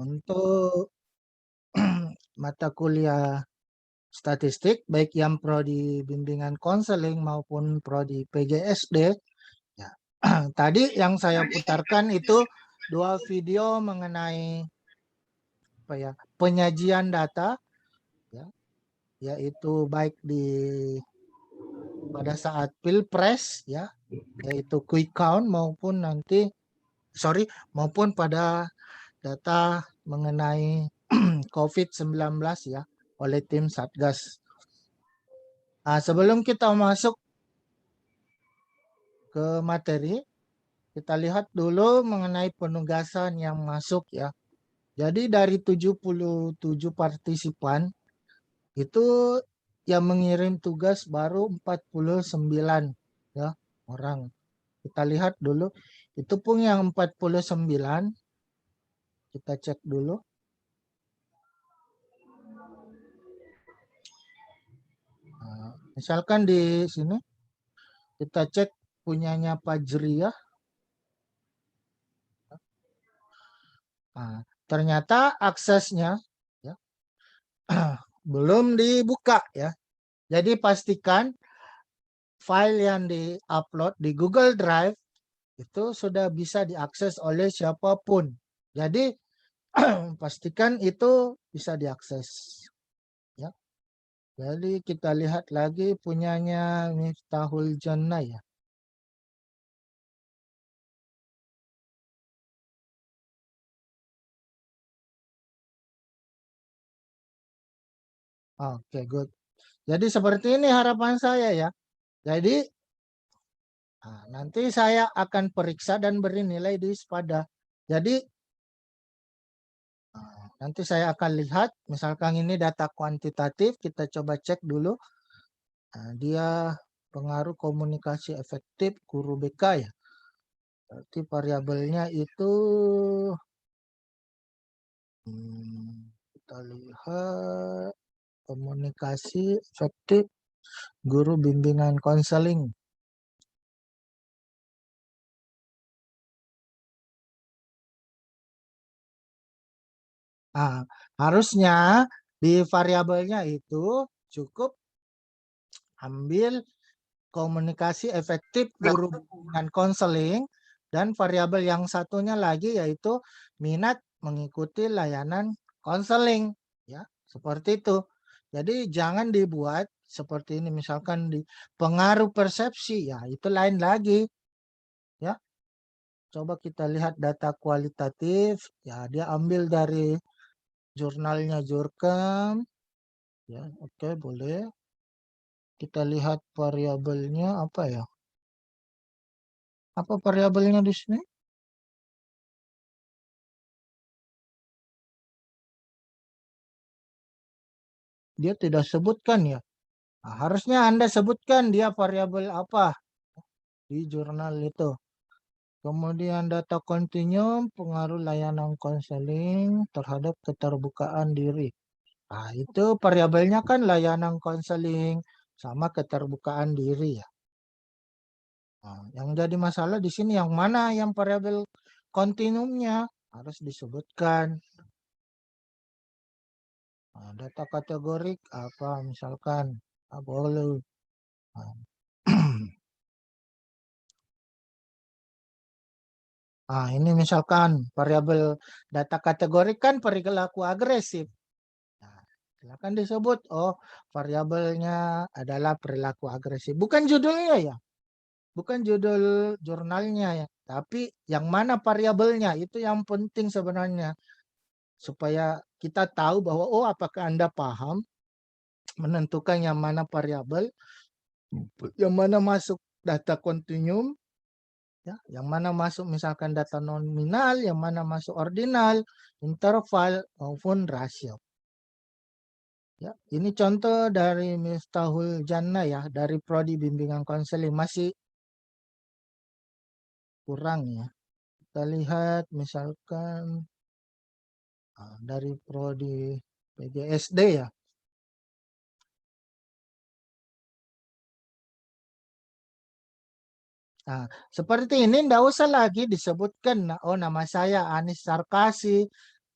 Untuk mata kuliah statistik, baik yang prodi bimbingan konseling maupun prodi PGSD, ya. Tadi yang saya putarkan itu 2 video mengenai apa ya, penyajian data, ya, yaitu baik pada saat pilpres, ya, yaitu quick count maupun pada data mengenai COVID-19 ya oleh tim Satgas. Nah, sebelum kita masuk ke materi, kita lihat dulu mengenai penugasan yang masuk ya. Jadi dari 77 partisipan itu yang mengirim tugas baru 49 ya orang. Kita lihat dulu, itu pun yang 49 kita cek dulu. Nah, misalkan di sini kita cek punyanya Fajriyah. Nah, ternyata aksesnya ya, belum dibuka ya. Jadi pastikan file yang di-upload di Google Drive itu sudah bisa diakses oleh siapapun. Jadi pastikan itu bisa diakses. Ya. Jadi kita lihat lagi punyanya Miftahul Jannah ya. Oke, good. Jadi seperti ini harapan saya ya. Jadi nanti saya akan periksa dan beri nilai di SPADA. Jadi nanti saya akan lihat, misalkan ini data kuantitatif, kita coba cek dulu. Dia pengaruh komunikasi efektif guru BK ya. Berarti variabelnya itu kita lihat komunikasi efektif guru bimbingan konseling. Harusnya di variabelnya itu cukup ambil komunikasi efektif guru bimbingan konseling dan variabel yang satunya lagi yaitu minat mengikuti layanan konseling ya, seperti itu. Jadi jangan dibuat seperti ini, misalkan di pengaruh persepsi ya, itu lain lagi ya. Coba kita lihat data kualitatif ya, dia ambil dari jurnalnya Jurkam ya. Oke, boleh. Kita lihat variabelnya apa ya? Apa variabelnya di sini? Dia tidak sebutkan ya. Nah, harusnya Anda sebutkan dia variabel apa di jurnal itu. Kemudian data kontinum, pengaruh layanan konseling terhadap keterbukaan diri. Nah, itu variabelnya kan layanan konseling sama keterbukaan diri ya. Nah, yang jadi masalah di sini yang mana yang variabel kontinumnya harus disebutkan. Nah, data kategorik apa misalkan boleh. Nah, ini misalkan variabel data kategorik kan perilaku agresif. Nah, silakan disebut, oh variabelnya adalah perilaku agresif. Bukan judulnya ya, bukan judul jurnalnya ya, tapi yang mana variabelnya itu yang penting sebenarnya. Supaya kita tahu bahwa, oh apakah Anda paham menentukan yang mana variabel, yang mana masuk data kontinum, ya, yang mana masuk misalkan data nominal, yang mana masuk ordinal, interval maupun rasio. Ya, ini contoh dari Miftahul Jannah ya, dari prodi bimbingan konseling masih kurang ya. Kita lihat misalkan dari prodi PGSD ya. Nah, seperti ini enggak usah lagi disebutkan, oh nama saya Anis Sarkasi,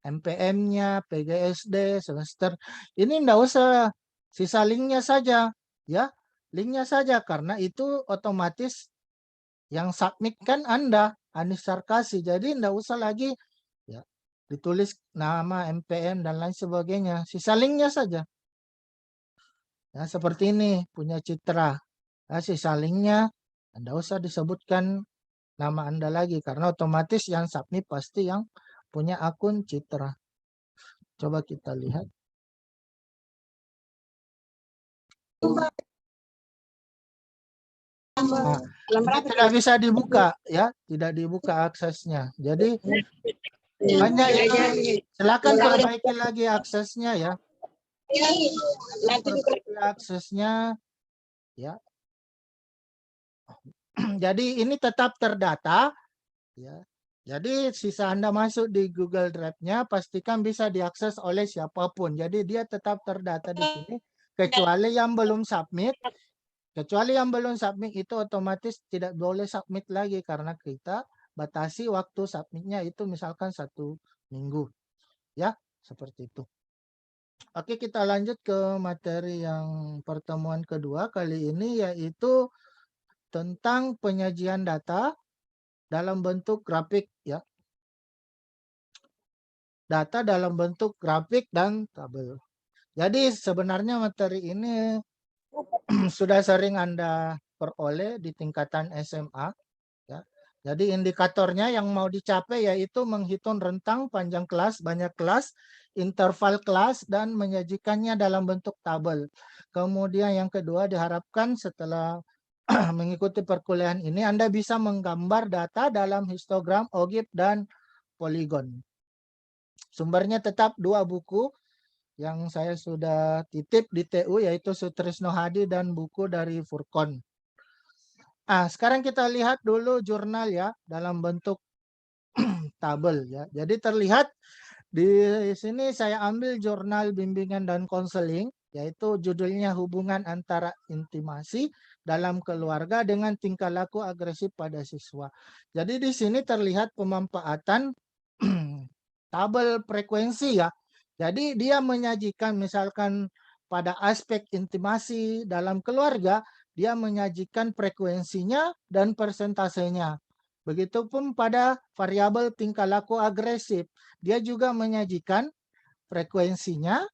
MPM-nya, PGSD, semester. Ini enggak usah, sisa linknya saja, ya. Linknya saja, karena itu otomatis yang submit kan Anda, Anis Sarkasi. Jadi enggak usah lagi ya ditulis nama MPM dan lain sebagainya. Sisa linknya saja. Ya, seperti ini punya Citra. Ya, sisa linknya enggak usah disebutkan nama Anda lagi karena otomatis yang submit pasti yang punya akun Citra. Coba kita lihat. Nah, ini tidak bisa dibuka ya, tidak dibuka aksesnya. Jadi hanya itu, silakan perbaiki lagi aksesnya ya. Perbaiki aksesnya ya. Jadi ini tetap terdata ya. Jadi sisa Anda masuk di Google Drive-nya pastikan bisa diakses oleh siapapun. Jadi dia tetap terdata di sini kecuali yang belum submit. Kecuali yang belum submit itu otomatis tidak boleh submit lagi karena kita batasi waktu submitnya itu misalkan 1 minggu. Ya, seperti itu. Oke, kita lanjut ke materi yang pertemuan kedua kali ini yaitu tentang penyajian data dalam bentuk grafik ya. Data dalam bentuk grafik dan tabel. Jadi sebenarnya materi ini sudah sering Anda peroleh di tingkatan SMA ya. Jadi indikatornya yang mau dicapai yaitu menghitung rentang panjang kelas, banyak kelas, interval kelas dan menyajikannya dalam bentuk tabel. Kemudian yang kedua diharapkan setelah mengikuti perkuliahan ini Anda bisa menggambar data dalam histogram, OGIF dan poligon. Sumbernya tetap 2 buku yang saya sudah titip di TU yaitu Sutrisno Hadi dan buku dari Furkon. Sekarang kita lihat dulu jurnal ya dalam bentuk tabel ya. Jadi terlihat di sini saya ambil jurnal bimbingan dan konseling yaitu judulnya hubungan antara intimasi dalam keluarga dengan tingkah laku agresif pada siswa. Jadi di sini terlihat pemanfaatan tabel frekuensi ya. Jadi dia menyajikan misalkan pada aspek intimasi dalam keluarga, dia menyajikan frekuensinya dan persentasenya. Begitupun pada variabel tingkah laku agresif, dia juga menyajikan frekuensinya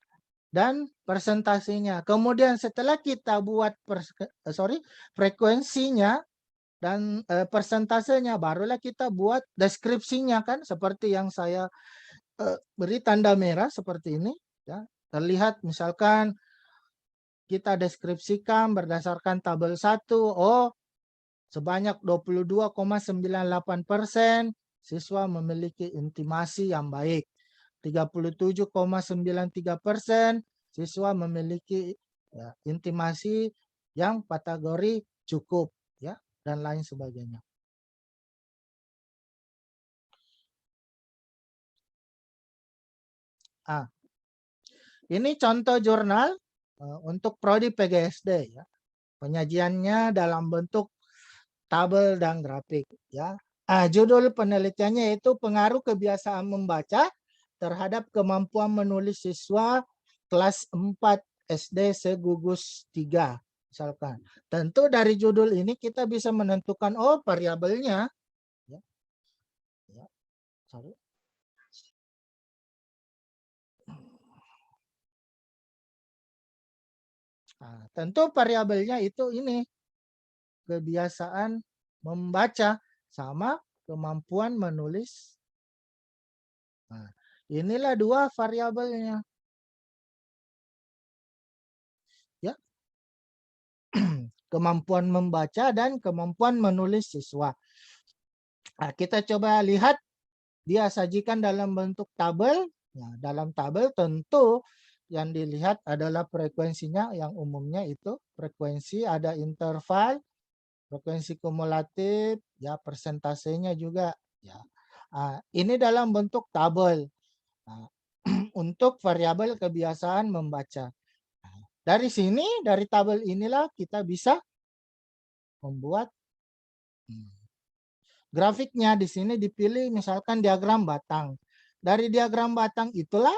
dan persentasenya. Kemudian setelah kita buat frekuensinya dan persentasenya, barulah kita buat deskripsinya kan, seperti yang saya beri tanda merah seperti ini ya. Terlihat misalkan kita deskripsikan berdasarkan tabel 1, sebanyak 22,98% siswa memiliki intimasi yang baik. 37,93% siswa memiliki ya, intimasi yang kategori cukup ya dan lain sebagainya. Ini contoh jurnal untuk prodi PGSD ya. Penyajiannya dalam bentuk tabel dan grafik ya. Judul penelitiannya itu pengaruh kebiasaan membaca terhadap kemampuan menulis siswa kelas 4 SD segugus 3 misalkan. Tentu dari judul ini kita bisa menentukan variabelnya ya. Ya. Sorry. Tentu variabelnya itu ini kebiasaan membaca sama kemampuan menulis. Inilah 2 variabelnya. Ya. Kemampuan membaca dan kemampuan menulis siswa. Kita coba lihat dia sajikan dalam bentuk tabel. Nah, dalam tabel tentu yang dilihat adalah frekuensinya yang umumnya itu frekuensi, ada interval, frekuensi kumulatif, ya persentasenya juga ya. Ini dalam bentuk tabel. Untuk variabel kebiasaan membaca. Dari sini, dari tabel inilah kita bisa membuat grafiknya. Di sini dipilih misalkan diagram batang. dari diagram batang itulah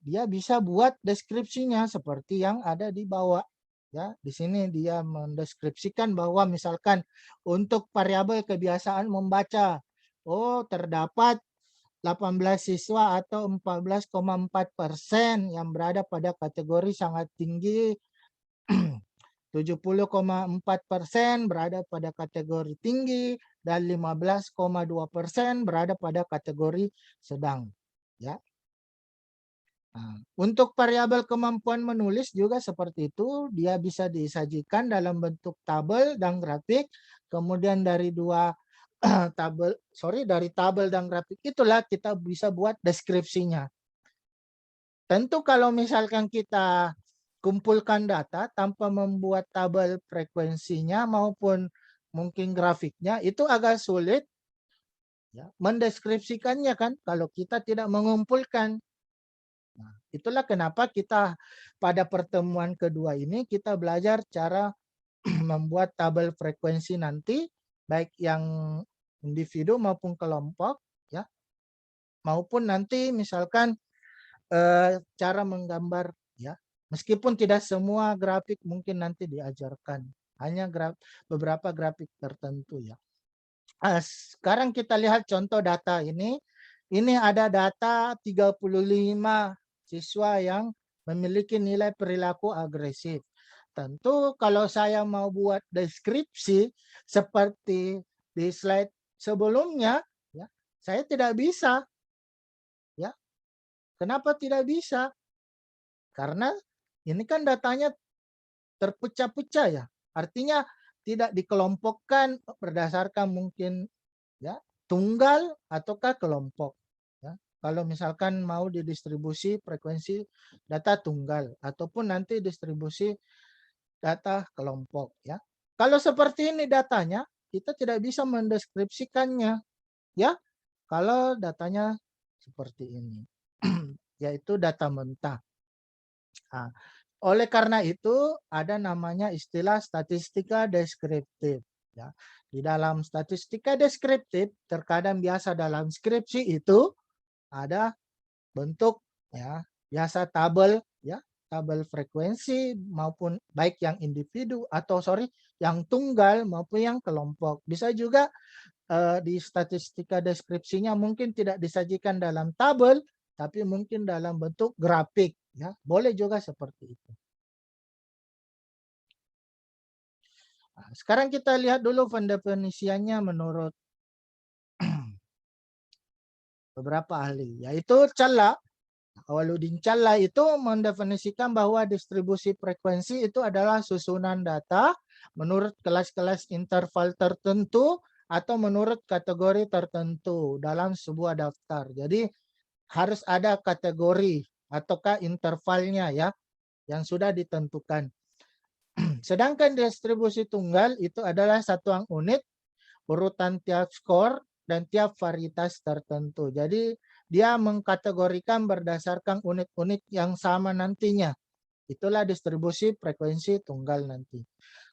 dia bisa buat deskripsinya seperti yang ada di bawah. Ya, di sini dia mendeskripsikan bahwa misalkan untuk variabel kebiasaan membaca, terdapat 18 siswa atau 14,4% yang berada pada kategori sangat tinggi, 70,4% berada pada kategori tinggi, dan 15,2% berada pada kategori sedang. Ya. Untuk variabel kemampuan menulis juga seperti itu, dia bisa disajikan dalam bentuk tabel dan grafik, kemudian dari dari tabel dan grafik itulah kita bisa buat deskripsinya. Tentu kalau misalkan kita kumpulkan data tanpa membuat tabel frekuensinya maupun mungkin grafiknya, itu agak sulit ya, mendeskripsikannya kan kalau kita tidak mengumpulkan. Nah, itulah kenapa kita pada pertemuan kedua ini kita belajar cara membuat tabel frekuensi nanti, baik yang individu maupun kelompok, ya, maupun nanti misalkan cara menggambar, ya, meskipun tidak semua grafik mungkin nanti diajarkan, hanya beberapa grafik tertentu ya. Sekarang kita lihat contoh data ini. Ini ada data 35 siswa yang memiliki nilai perilaku agresif. Tentu kalau saya mau buat deskripsi seperti di slide sebelumnya, ya, saya tidak bisa. Ya. Kenapa tidak bisa? Karena ini kan datanya terpecah-pecah ya. Artinya tidak dikelompokkan berdasarkan mungkin ya tunggal ataukah kelompok. Ya. Kalau misalkan mau didistribusi frekuensi data tunggal ataupun nanti distribusi data kelompok ya. Kalau seperti ini datanya, kita tidak bisa mendeskripsikannya ya. Kalau datanya seperti ini, yaitu data mentah. Nah, oleh karena itu ada namanya istilah statistika deskriptif. Ya. Di dalam statistika deskriptif, terkadang biasa dalam skripsi itu ada bentuk ya biasa tabel ya, tabel frekuensi maupun baik yang individu atau yang tunggal maupun yang kelompok. Bisa juga di statistika deskripsinya mungkin tidak disajikan dalam tabel, tapi mungkin dalam bentuk grafik ya, boleh juga seperti itu. Nah, sekarang kita lihat dulu pendefinisiannya menurut beberapa ahli, yaitu Challa. Awaludin Challa itu mendefinisikan bahwa distribusi frekuensi itu adalah susunan data menurut kelas-kelas interval tertentu atau menurut kategori tertentu dalam sebuah daftar. Jadi harus ada kategori ataukah intervalnya ya yang sudah ditentukan. Sedangkan distribusi tunggal itu adalah satuan unit urutan tiap skor dan tiap varietas tertentu. Jadi dia mengkategorikan berdasarkan unit-unit yang sama nantinya. Itulah distribusi frekuensi tunggal nanti.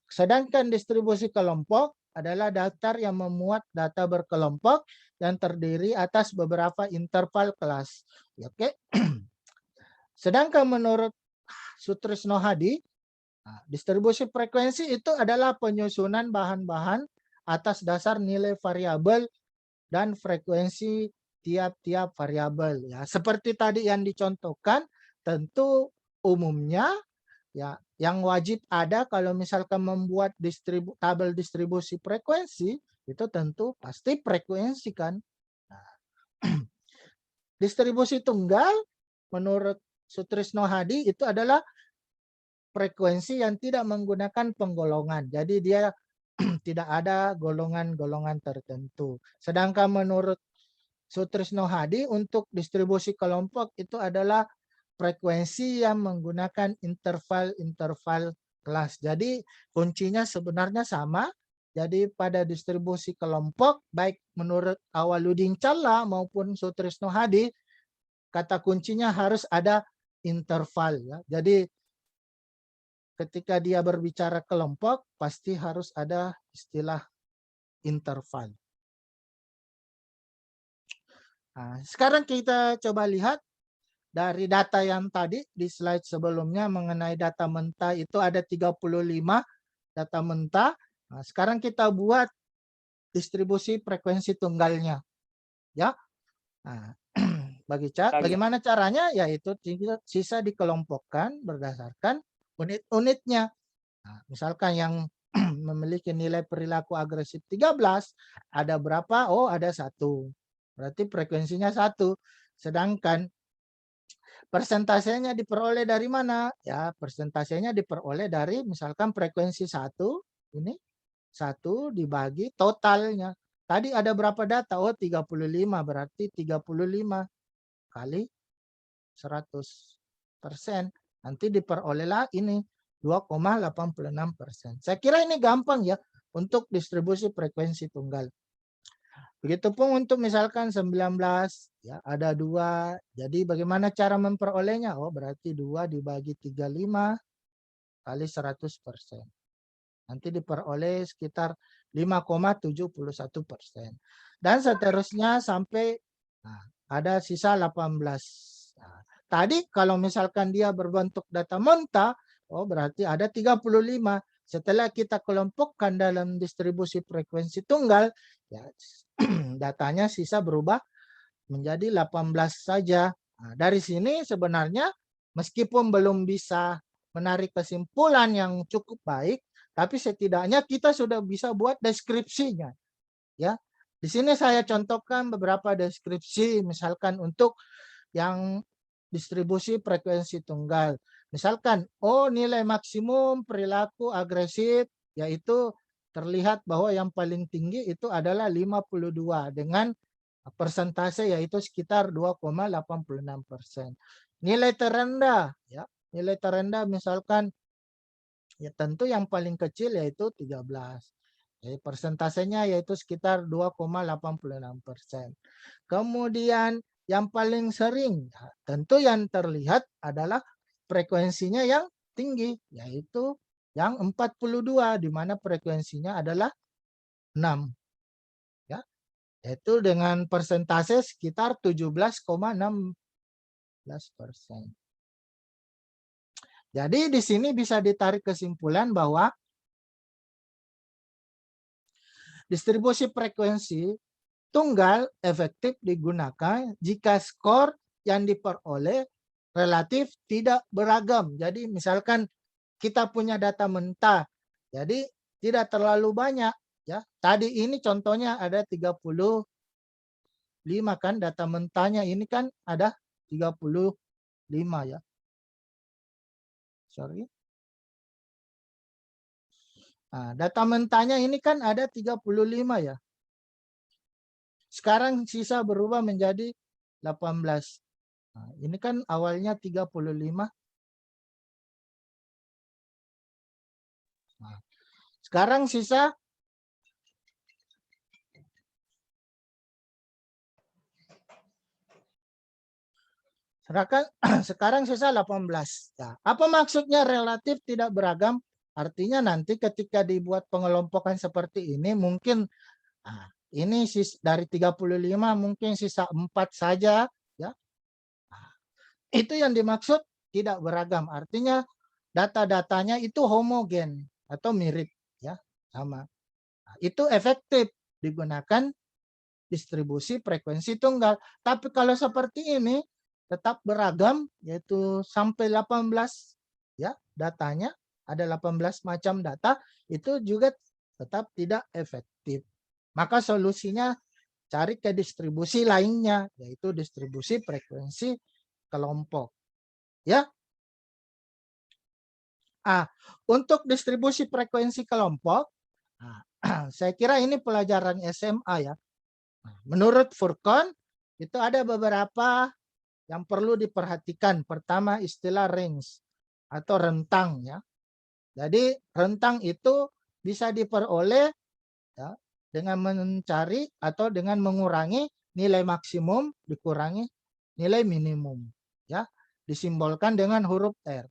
Sedangkan distribusi kelompok adalah daftar yang memuat data berkelompok yang terdiri atas beberapa interval kelas. Oke. Sedangkan menurut Sutrisno Hadi, distribusi frekuensi itu adalah penyusunan bahan-bahan atas dasar nilai variabel dan frekuensi tiap-tiap variabel ya. Seperti tadi yang dicontohkan, tentu umumnya ya yang wajib ada kalau misalkan membuat tabel distribusi frekuensi itu tentu pasti frekuensi kan. Nah, distribusi tunggal menurut Sutrisno Hadi itu adalah frekuensi yang tidak menggunakan penggolongan. Jadi dia tidak ada golongan-golongan tertentu. Sedangkan menurut Sutrisno Hadi untuk distribusi kelompok itu adalah frekuensi yang menggunakan interval-interval kelas. Jadi kuncinya sebenarnya sama. Jadi pada distribusi kelompok baik menurut Awaludin Challa maupun Sutrisno Hadi kata kuncinya harus ada interval ya. Jadi ketika dia berbicara kelompok pasti harus ada istilah interval. Nah, sekarang kita coba lihat dari data yang tadi di slide sebelumnya mengenai data mentah itu ada 35 data mentah. Nah, sekarang kita buat distribusi frekuensi tunggalnya, ya. Nah, Ya. bagaimana caranya? Yaitu sisa dikelompokkan berdasarkan unit-unitnya. Nah, misalkan yang memiliki nilai perilaku agresif 13, ada berapa? Oh, ada 1. Berarti frekuensinya 1. Sedangkan persentasenya diperoleh dari mana? Ya, persentasenya diperoleh dari misalkan frekuensi 1, ini 1 dibagi totalnya. Tadi ada berapa data? Oh, 35, berarti 35 kali 100%. Nanti diperolehlah ini 2,86%. Saya kira ini gampang ya untuk distribusi frekuensi tunggal. Begitupun untuk misalkan 19, ya ada 2. Jadi bagaimana cara memperolehnya? Oh, berarti 2 dibagi 35 kali 100%. Nanti diperoleh sekitar 5,71%. Dan seterusnya sampai ada sisa 18. Nah, tadi kalau misalkan dia berbentuk data mentah, oh berarti ada 35. Setelah kita kelompokkan dalam distribusi frekuensi tunggal, ya, datanya sisa berubah menjadi 18 saja. Nah, dari sini sebenarnya meskipun belum bisa menarik kesimpulan yang cukup baik, tapi setidaknya kita sudah bisa buat deskripsinya. Ya, di sini saya contohkan beberapa deskripsi, misalkan untuk yang distribusi frekuensi tunggal. Misalkan, oh nilai maksimum perilaku agresif, yaitu terlihat bahwa yang paling tinggi itu adalah 52 dengan persentase yaitu sekitar 2,86%. Nilai terendah, ya, nilai terendah misalkan ya tentu yang paling kecil yaitu 13. Jadi persentasenya yaitu sekitar 2,86%. Kemudian yang paling sering, tentu yang terlihat adalah frekuensinya yang tinggi, yaitu yang 42, di mana frekuensinya adalah 6. Ya, yaitu dengan persentase sekitar 17,16%. Jadi di sini bisa ditarik kesimpulan bahwa distribusi frekuensi tunggal efektif digunakan jika skor yang diperoleh relatif tidak beragam. Jadi misalkan kita punya data mentah, jadi tidak terlalu banyak. Ya, tadi ini contohnya ada 35 kan, data mentahnya ini kan ada 35 ya. Sorry. Nah, data mentahnya ini kan ada 35 ya. Sekarang sisa berubah menjadi 18. Nah, ini kan awalnya 35. Nah, sekarang sisa sekarang sisa 18. Nah, apa maksudnya relatif tidak beragam? Artinya nanti ketika dibuat pengelompokan seperti ini mungkin ini dari 35 mungkin sisa 4 saja ya. Nah, itu yang dimaksud tidak beragam. Artinya data-datanya itu homogen atau mirip ya, sama. Nah, itu efektif digunakan distribusi frekuensi tunggal. Tapi kalau seperti ini tetap beragam yaitu sampai 18 ya, datanya ada 18 macam data, itu juga tetap tidak efektif. Maka solusinya cari ke distribusi lainnya yaitu distribusi frekuensi kelompok. Ya. Untuk distribusi frekuensi kelompok, saya kira ini pelajaran SMA ya. Menurut Furkon itu ada beberapa yang perlu diperhatikan. Pertama istilah range atau rentang ya. Jadi rentang itu bisa diperoleh ya, dengan mencari atau dengan mengurangi nilai maksimum dikurangi nilai minimum ya, disimbolkan dengan huruf R.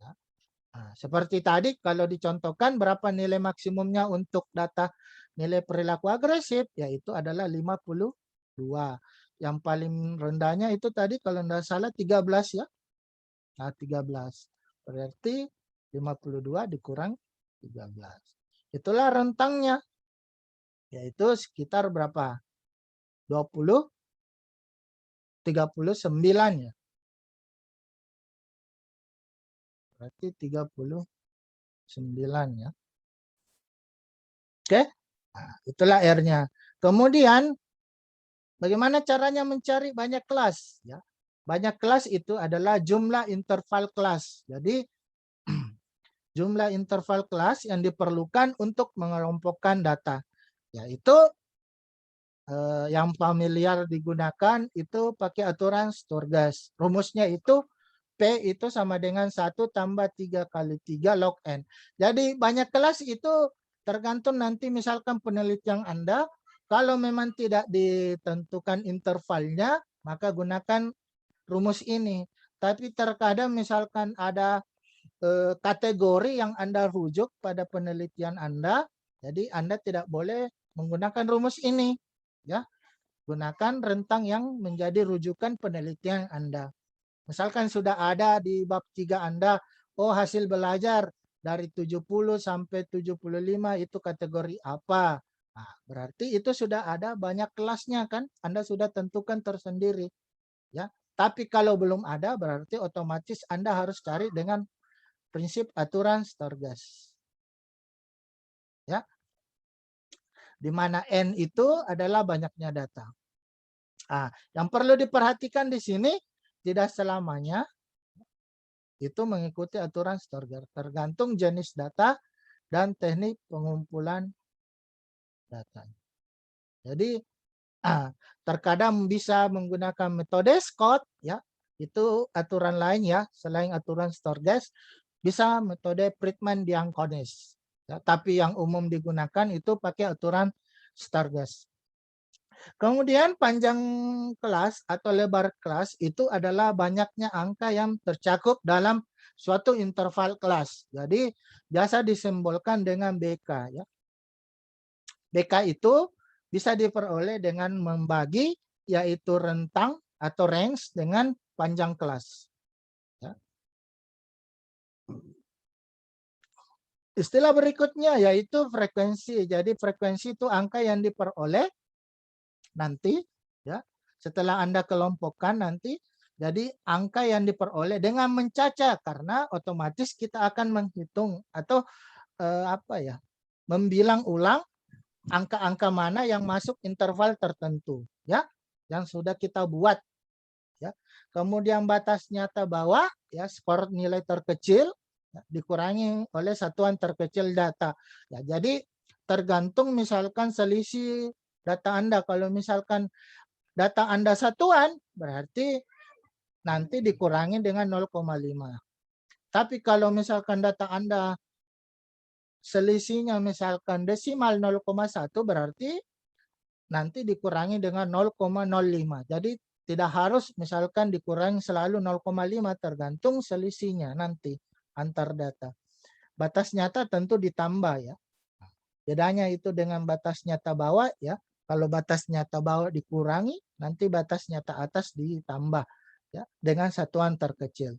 Ya. Nah, seperti tadi kalau dicontohkan berapa nilai maksimumnya untuk data nilai perilaku agresif, yaitu adalah 52. Yang paling rendahnya itu tadi kalau tidak salah 13 ya. Nah, 13. Berarti 52 dikurang 13. Itulah rentangnya. Yaitu sekitar berapa? 20, 39 ya. Berarti 39 ya. Oke. Nah, itulah R-nya. Kemudian bagaimana caranya mencari banyak kelas ya? Banyak kelas itu adalah jumlah interval kelas. Jadi jumlah interval kelas yang diperlukan untuk mengelompokkan data. Yaitu yang familiar digunakan itu pakai aturan Storegast. Rumusnya itu P itu sama dengan 1 tambah 3 kali 3 log N. Jadi banyak kelas itu tergantung nanti misalkan penelitian Anda. Kalau memang tidak ditentukan intervalnya, maka gunakan rumus ini. Tapi terkadang misalkan ada kategori yang Anda rujuk pada penelitian Anda, jadi Anda tidak boleh menggunakan rumus ini. Ya, gunakan rentang yang menjadi rujukan penelitian Anda. Misalkan sudah ada di bab 3 Anda, oh hasil belajar dari 70 sampai 75 itu kategori apa? Nah, berarti itu sudah ada banyak kelasnya kan? Anda sudah tentukan tersendiri. Ya. Tapi kalau belum ada berarti otomatis Anda harus cari dengan prinsip aturan Storegast. Ya. Di mana N itu adalah banyaknya data. Nah, yang perlu diperhatikan di sini tidak selamanya itu mengikuti aturan Storegast. Tergantung jenis data dan teknik pengumpulan data. Jadi terkadang bisa menggunakan metode Scott ya, itu aturan lain ya, selain aturan Storegast bisa metode Friedman-Diaconis. Ya, tapi yang umum digunakan itu pakai aturan Storegast. Kemudian panjang kelas atau lebar kelas itu adalah banyaknya angka yang tercakup dalam suatu interval kelas. Jadi biasa disimbolkan dengan BK ya. BK itu bisa diperoleh dengan membagi yaitu rentang atau range dengan panjang kelas. Ya. Istilah berikutnya yaitu frekuensi. Jadi frekuensi itu angka yang diperoleh nanti ya setelah Anda kelompokkan nanti jadi angka yang diperoleh dengan mencaca karena otomatis kita akan menghitung atau membilang ulang angka-angka mana yang masuk interval tertentu ya yang sudah kita buat ya. Kemudian batas nyata bawah ya skor nilai terkecil ya, dikurangi oleh satuan terkecil data. Ya, jadi tergantung misalkan selisih data Anda. Kalau misalkan data Anda satuan, berarti nanti dikurangi dengan 0,5. Tapi kalau misalkan data Anda selisihnya misalkan desimal 0,1, berarti nanti dikurangi dengan 0,05. Jadi tidak harus misalkan dikurangi selalu 0,5, tergantung selisihnya nanti antar data. Batas nyata tentu ditambah ya. Bedanya itu dengan batas nyata bawah ya. Kalau batas nyata bawah dikurangi, nanti batas nyata atas ditambah ya dengan satuan terkecil.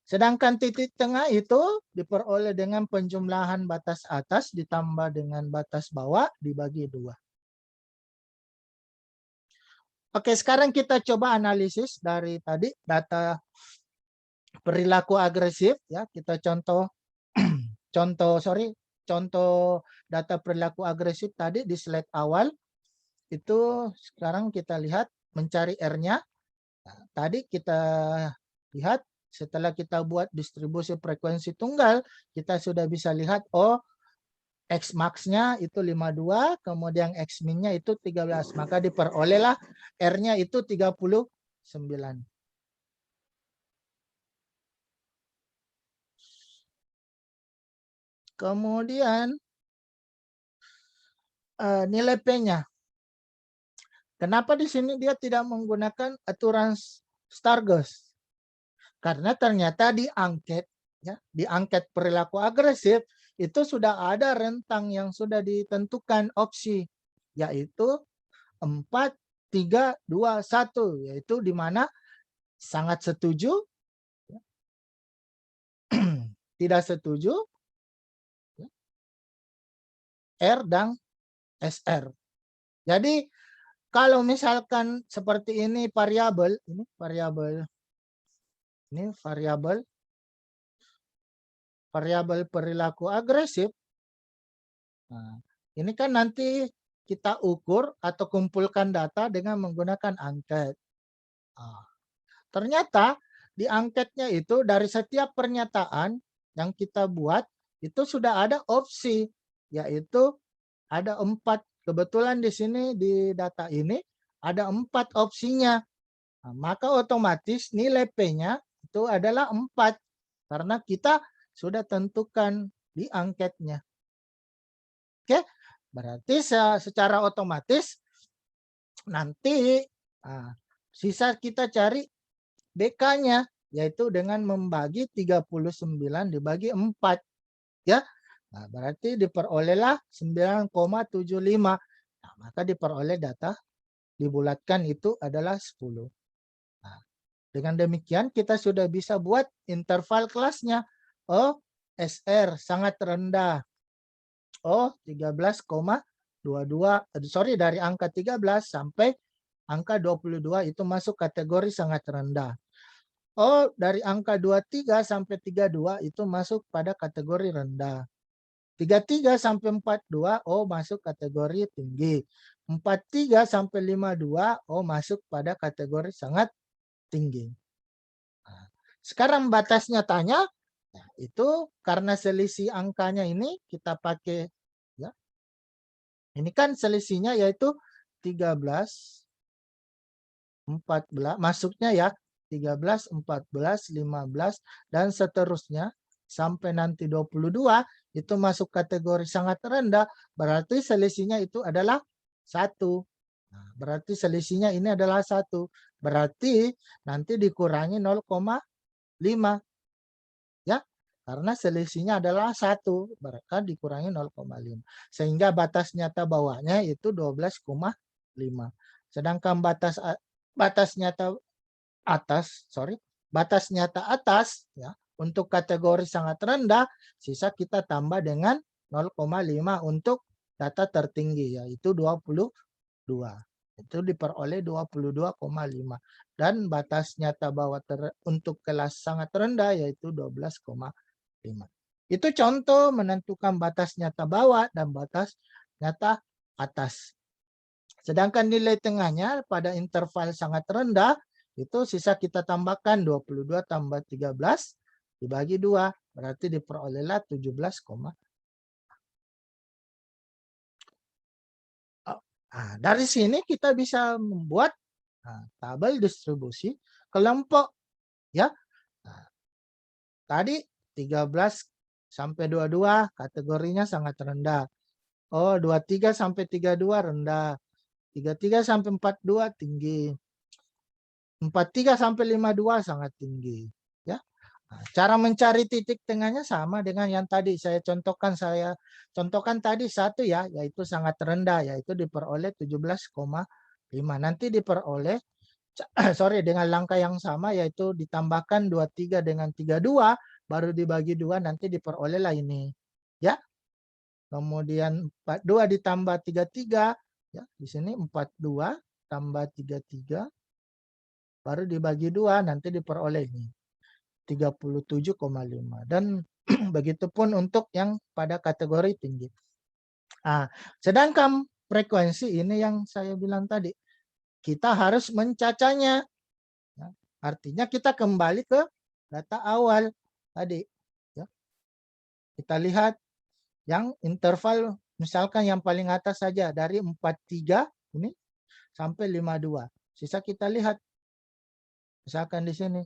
Sedangkan titik tengah itu diperoleh dengan penjumlahan batas atas ditambah dengan batas bawah dibagi 2. Oke, sekarang kita coba analisis dari tadi data perilaku agresif ya. Kita contoh contoh data perilaku agresif tadi di slide awal. Itu sekarang kita lihat mencari R-nya. Nah, tadi kita lihat setelah kita buat distribusi frekuensi tunggal, kita sudah bisa lihat oh X max-nya itu 52, kemudian X min-nya itu 13. Maka diperolehlah R-nya itu 39. Kemudian nilai P-nya. Kenapa di sini dia tidak menggunakan aturan Storegast? Karena ternyata di angket ya, di angket perilaku agresif itu sudah ada rentang yang sudah ditentukan opsi yaitu 4, 3, 2, 1, yaitu di mana sangat setuju, tidak setuju, R dan SR. Jadi kalau misalkan seperti ini variabel, ini variabel perilaku agresif. Nah, ini kan nanti kita ukur atau kumpulkan data dengan menggunakan angket. Nah, ternyata di angketnya itu dari setiap pernyataan yang kita buat itu sudah ada opsi, yaitu ada 4. Kebetulan di sini di data ini ada 4 opsinya. Nah, maka otomatis nilai P-nya itu adalah 4 karena kita sudah tentukan di angketnya. Oke, berarti secara otomatis nanti sisa kita cari BK-nya, yaitu dengan membagi 39 dibagi 4. Ya, nah, berarti diperolehlah 9,75. Nah, maka diperoleh data dibulatkan itu adalah 10. Nah, dengan demikian kita sudah bisa buat interval kelasnya. Oh, SR sangat rendah. Oh, 13,22. Sorry, dari angka 13 sampai angka 22 itu masuk kategori sangat rendah. Oh, dari angka 23 sampai 32 itu masuk pada kategori rendah. 33 sampai 42 oh masuk kategori tinggi. 43 sampai 52 oh masuk pada kategori sangat tinggi. Nah, sekarang batas nyatanya nah, itu karena selisih angkanya ini kita pakai ya. Ini kan selisihnya yaitu 13 14 masuknya ya 13, 14, 15 dan seterusnya sampai nanti 22 itu masuk kategori sangat rendah, berarti selisihnya itu adalah 1. Nah, berarti selisihnya ini adalah 1. Berarti nanti dikurangi 0,5 ya. Karena selisihnya adalah 1, berarti dikurangi 0,5. Sehingga batas nyata bawahnya itu 12,5. Sedangkan batas nyata atas ya untuk kategori sangat rendah sisa kita tambah dengan 0,5 untuk data tertinggi yaitu 22. Itu diperoleh 22,5 dan batas nyata bawah untuk kelas sangat rendah yaitu 12,5. Itu contoh menentukan batas nyata bawah dan batas nyata atas. Sedangkan nilai tengahnya pada interval sangat rendah itu sisa kita tambahkan 22 tambah 13 dibagi 2 berarti diperolehlah 17, nah, dari sini kita bisa membuat tabel distribusi kelompok ya. Nah, tadi 13 sampai 22 kategorinya sangat rendah. Oh, 23 sampai 32 rendah. 33 sampai 42 tinggi. 43 sampai 52 sangat tinggi ya. Nah, cara mencari titik tengahnya sama dengan yang tadi saya contohkan tadi 1 ya, yaitu sangat rendah yaitu diperoleh 17,5. Nanti diperoleh dengan langkah yang sama yaitu ditambahkan 23 dengan 32 baru dibagi 2 nanti diperolehlah ini ya. Kemudian 42 ditambah 33 ya, di sini 42 tambah 33 baru dibagi 2 nanti diperoleh ini 37,5 dan begitupun untuk yang pada kategori tinggi. Nah, sedangkan frekuensi ini yang saya bilang tadi kita harus mencacanya. Ya, artinya kita kembali ke data awal tadi ya. Kita lihat yang interval misalkan yang paling atas saja dari 43 ini sampai 52. Sisa kita lihat misalkan di sini.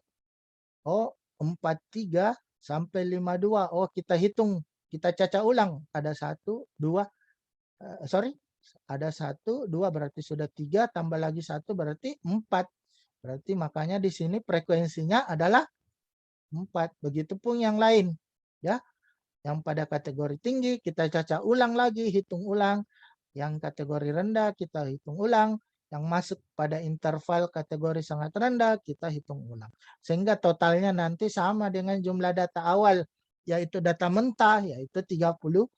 Oh, 43 sampai 52. Oh, kita hitung, kita caca ulang. Ada 1, 2, ada 1, 2 berarti sudah 3, tambah lagi 1 berarti 4. Berarti makanya di sini frekuensinya adalah 4. Begitupun yang lain. Ya, yang pada kategori tinggi kita caca ulang lagi, hitung ulang. Yang kategori rendah kita hitung ulang. yang masuk pada interval kategori sangat rendah, kita hitung ulang. Sehingga totalnya nanti sama dengan jumlah data awal, yaitu data mentah, yaitu 35.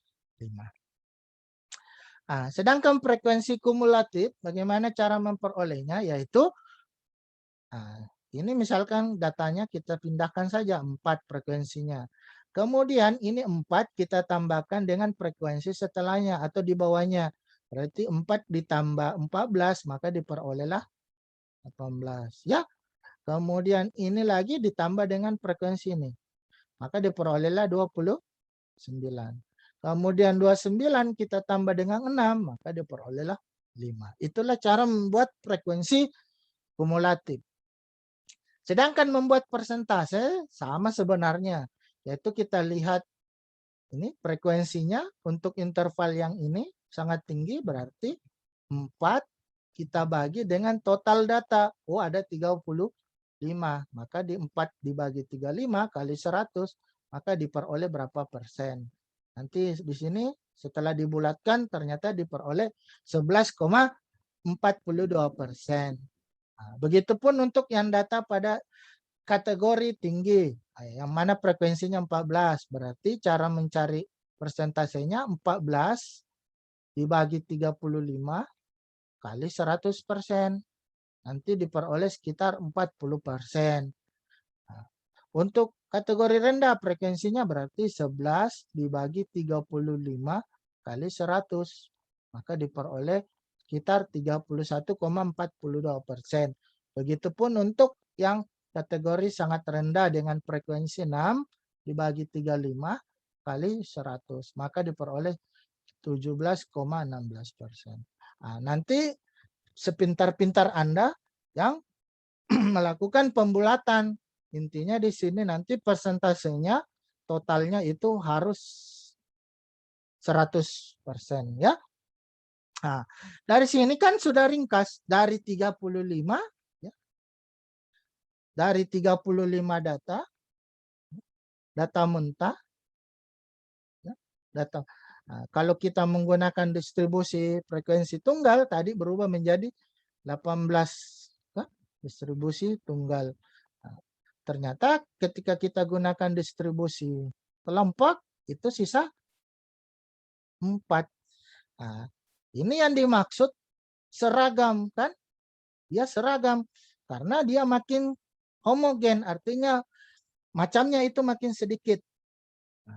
Sedangkan frekuensi kumulatif, bagaimana cara memperolehnya, yaitu ini misalkan datanya kita pindahkan saja 4 frekuensinya. Kemudian ini 4 kita tambahkan dengan frekuensi setelahnya atau di bawahnya. Berarti 4 ditambah 14 maka diperolehlah 18. Ya. Kemudian ini lagi ditambah dengan frekuensi ini. Maka diperolehlah 29. Kemudian 29 kita tambah dengan 6 maka diperolehlah 5. Itulah cara membuat frekuensi kumulatif. Sedangkan membuat persentase sama sebenarnya, yaitu kita lihat ini frekuensinya untuk interval yang ini sangat tinggi, berarti 4 kita bagi dengan total data. Oh, ada 35, maka di 4 dibagi 35 kali 100, maka diperoleh berapa persen. Nanti di sini setelah dibulatkan ternyata diperoleh 11,42%. Begitupun untuk yang data pada kategori tinggi, yang mana frekuensinya 14. Berarti cara mencari persentasenya 14 dibagi 35 kali 100%. Nanti diperoleh sekitar 40%. Untuk kategori rendah frekuensinya berarti 11 dibagi 35 kali 100. Maka diperoleh sekitar 31,42%. Begitupun untuk yang kategori sangat rendah dengan frekuensi 6 dibagi 35 kali 100. Maka diperoleh 17,16%. Nanti sepintar-pintar Anda yang melakukan pembulatan. Intinya di sini nanti persentasenya totalnya itu harus 100%, ya. Dari sini kan sudah ringkas dari 35, ya. Dari 35 data mentah, ya, data. Kalau kita menggunakan distribusi frekuensi tunggal tadi berubah menjadi 18, ya, distribusi tunggal. Ternyata ketika kita gunakan distribusi kelompok itu sisa 4. Ini yang dimaksud seragam, kan? Dia seragam karena dia makin homogen, artinya macamnya itu makin sedikit.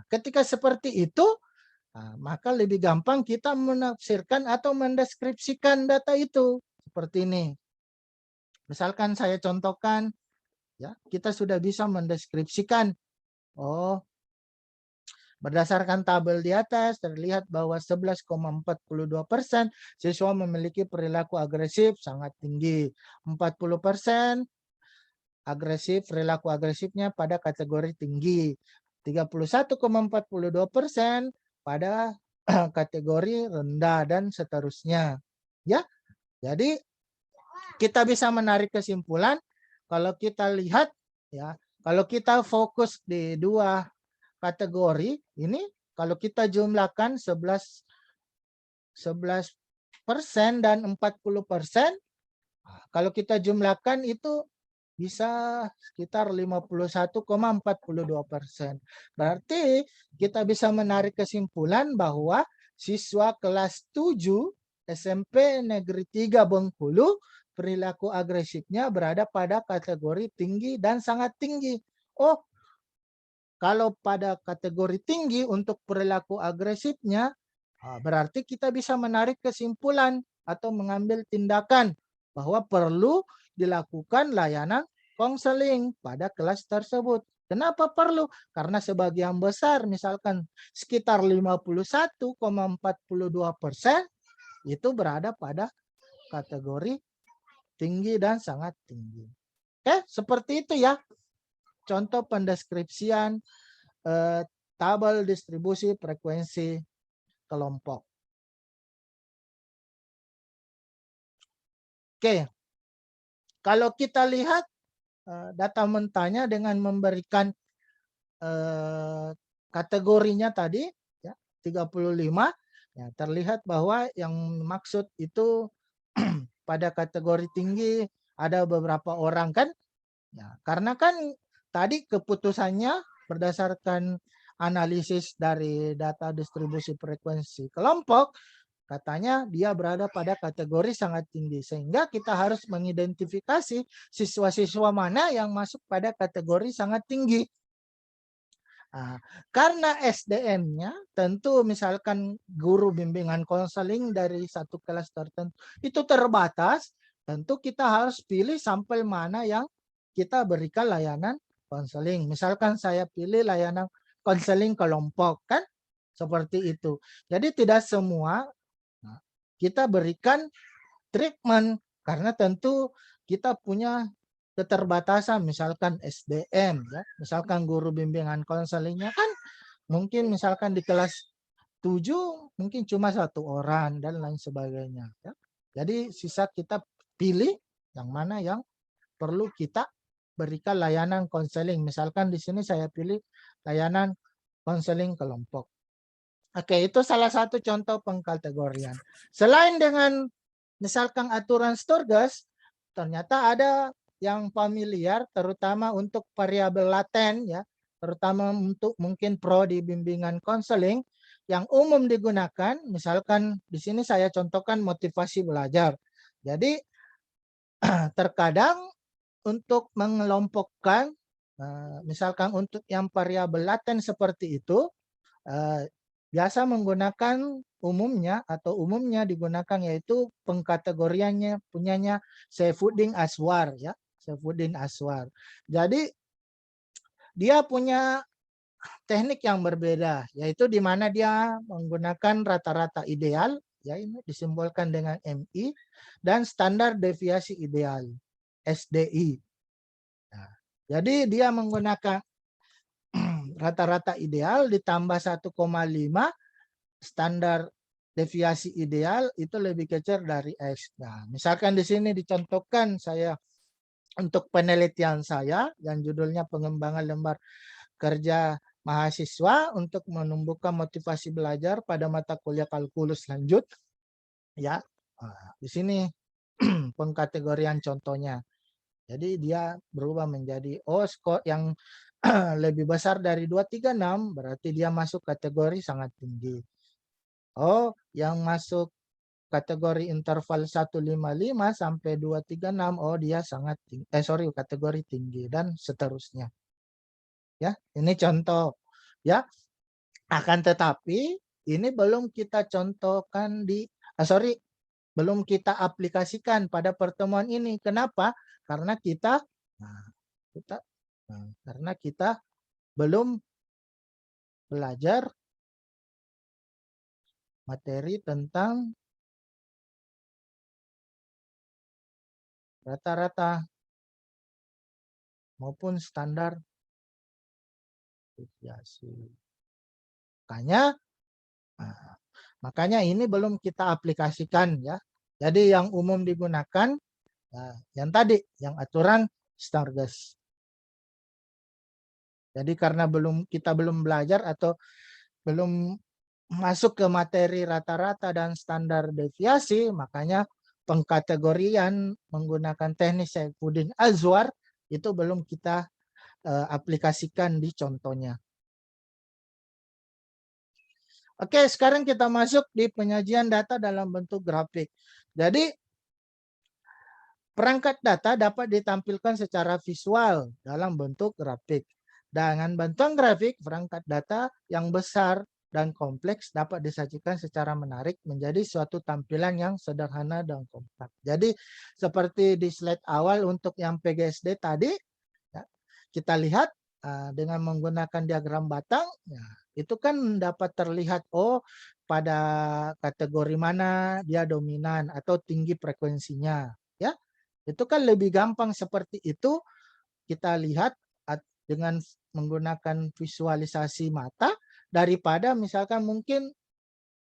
Ketika seperti itu, maka lebih gampang kita menafsirkan atau mendeskripsikan data itu seperti ini. Misalkan saya contohkan, ya, kita sudah bisa mendeskripsikan. Berdasarkan tabel di atas terlihat bahwa 11,42% siswa memiliki perilaku agresif sangat tinggi. 40% agresif, perilaku agresifnya pada kategori tinggi. 31,42% pada kategori rendah dan seterusnya. Ya. Jadi kita bisa menarik kesimpulan kalau kita lihat, ya, kalau kita fokus di dua kategori ini, kalau kita jumlahkan 11% dan 40%, kalau kita jumlahkan itu bisa sekitar 51,42%. Berarti kita bisa menarik kesimpulan bahwa siswa kelas 7 SMP Negeri 3 Bengkulu perilaku agresifnya berada pada kategori tinggi dan sangat tinggi. Oh, kalau pada kategori tinggi untuk perilaku agresifnya, berarti kita bisa menarik kesimpulan atau mengambil tindakan bahwa perlu dilakukan layanan konseling pada kelas tersebut. Kenapa perlu? Karena sebagian besar, misalkan sekitar 51,42% itu berada pada kategori tinggi dan sangat tinggi. Oke, seperti itu ya. Contoh pendeskripsian tabel distribusi frekuensi kelompok. Oke, kalau kita lihat data mentahnya dengan memberikan kategorinya tadi, ya, 35, ya, terlihat bahwa yang maksud itu pada kategori tinggi, ada beberapa orang kan. Ya, karena kan tadi keputusannya berdasarkan analisis dari data distribusi frekuensi kelompok, katanya dia berada pada kategori sangat tinggi. Sehingga kita harus mengidentifikasi siswa-siswa mana yang masuk pada kategori sangat tinggi. Nah, karena SDM-nya tentu misalkan guru bimbingan konseling dari satu kelas tertentu itu terbatas, tentu kita harus pilih sampai mana yang kita berikan layanan konseling. Misalkan saya pilih layanan konseling kelompok kan seperti itu. Jadi tidak semua kita berikan treatment karena tentu kita punya keterbatasan, misalkan SDM ya, misalkan guru bimbingan konselingnya kan mungkin misalkan di kelas 7 mungkin cuma 1 orang dan lain sebagainya ya. Jadi sisa kita pilih yang mana yang perlu kita berikan layanan konseling. Misalkan di sini saya pilih layanan konseling kelompok. Oke, itu salah satu contoh pengkategorian. Selain dengan misalkan aturan Sturges, ternyata ada yang familiar terutama untuk variabel laten ya, terutama untuk mungkin pro di bimbingan konseling yang umum digunakan, misalkan di sini saya contohkan motivasi belajar. Jadi terkadang untuk mengelompokkan misalkan untuk yang variabel laten seperti itu biasa menggunakan umumnya digunakan yaitu pengkategoriannya punyanya Saifuddin Aswar ya, Saifuddin Aswar. Jadi dia punya teknik yang berbeda yaitu di mana dia menggunakan rata-rata ideal ya, ini disimbolkan dengan MI dan standar deviasi ideal SDI. Nah, jadi dia menggunakan rata-rata ideal ditambah 1,5 standar deviasi ideal itu lebih kecil dari X. Nah, misalkan di sini dicontohkan saya untuk penelitian saya yang judulnya pengembangan lembar kerja mahasiswa untuk menumbuhkan motivasi belajar pada mata kuliah kalkulus lanjut. Ya, di sini pengkategorian contohnya. Jadi dia berubah menjadi skor yang lebih besar dari 236 berarti dia masuk kategori sangat tinggi. Yang masuk kategori interval 155 sampai 236 dia sangat tinggi. Kategori tinggi dan seterusnya. Ya, ini contoh ya. Akan tetapi ini belum kita contohkan belum kita aplikasikan pada pertemuan ini. Kenapa? Karena kita belum belajar materi tentang rata-rata maupun standar deviasi. Makanya ini belum kita aplikasikan ya. Jadi yang umum digunakan yang tadi, yang aturan Sturges. Jadi karena kita belum belajar atau belum masuk ke materi rata-rata dan standar deviasi, makanya pengkategorian menggunakan teknik Saifuddin Aswar itu belum kita aplikasikan di contohnya. Oke, sekarang kita masuk di penyajian data dalam bentuk grafik. Jadi perangkat data dapat ditampilkan secara visual dalam bentuk grafik. Dengan bantuan grafik, perangkat data yang besar dan kompleks dapat disajikan secara menarik menjadi suatu tampilan yang sederhana dan kompak. Jadi seperti di slide awal untuk yang PGSD tadi, ya, kita lihat dengan menggunakan diagram batang, ya, itu kan dapat terlihat pada kategori mana dia dominan atau tinggi frekuensinya. Ya, itu kan lebih gampang seperti itu kita lihat dengan menggunakan visualisasi mata daripada misalkan mungkin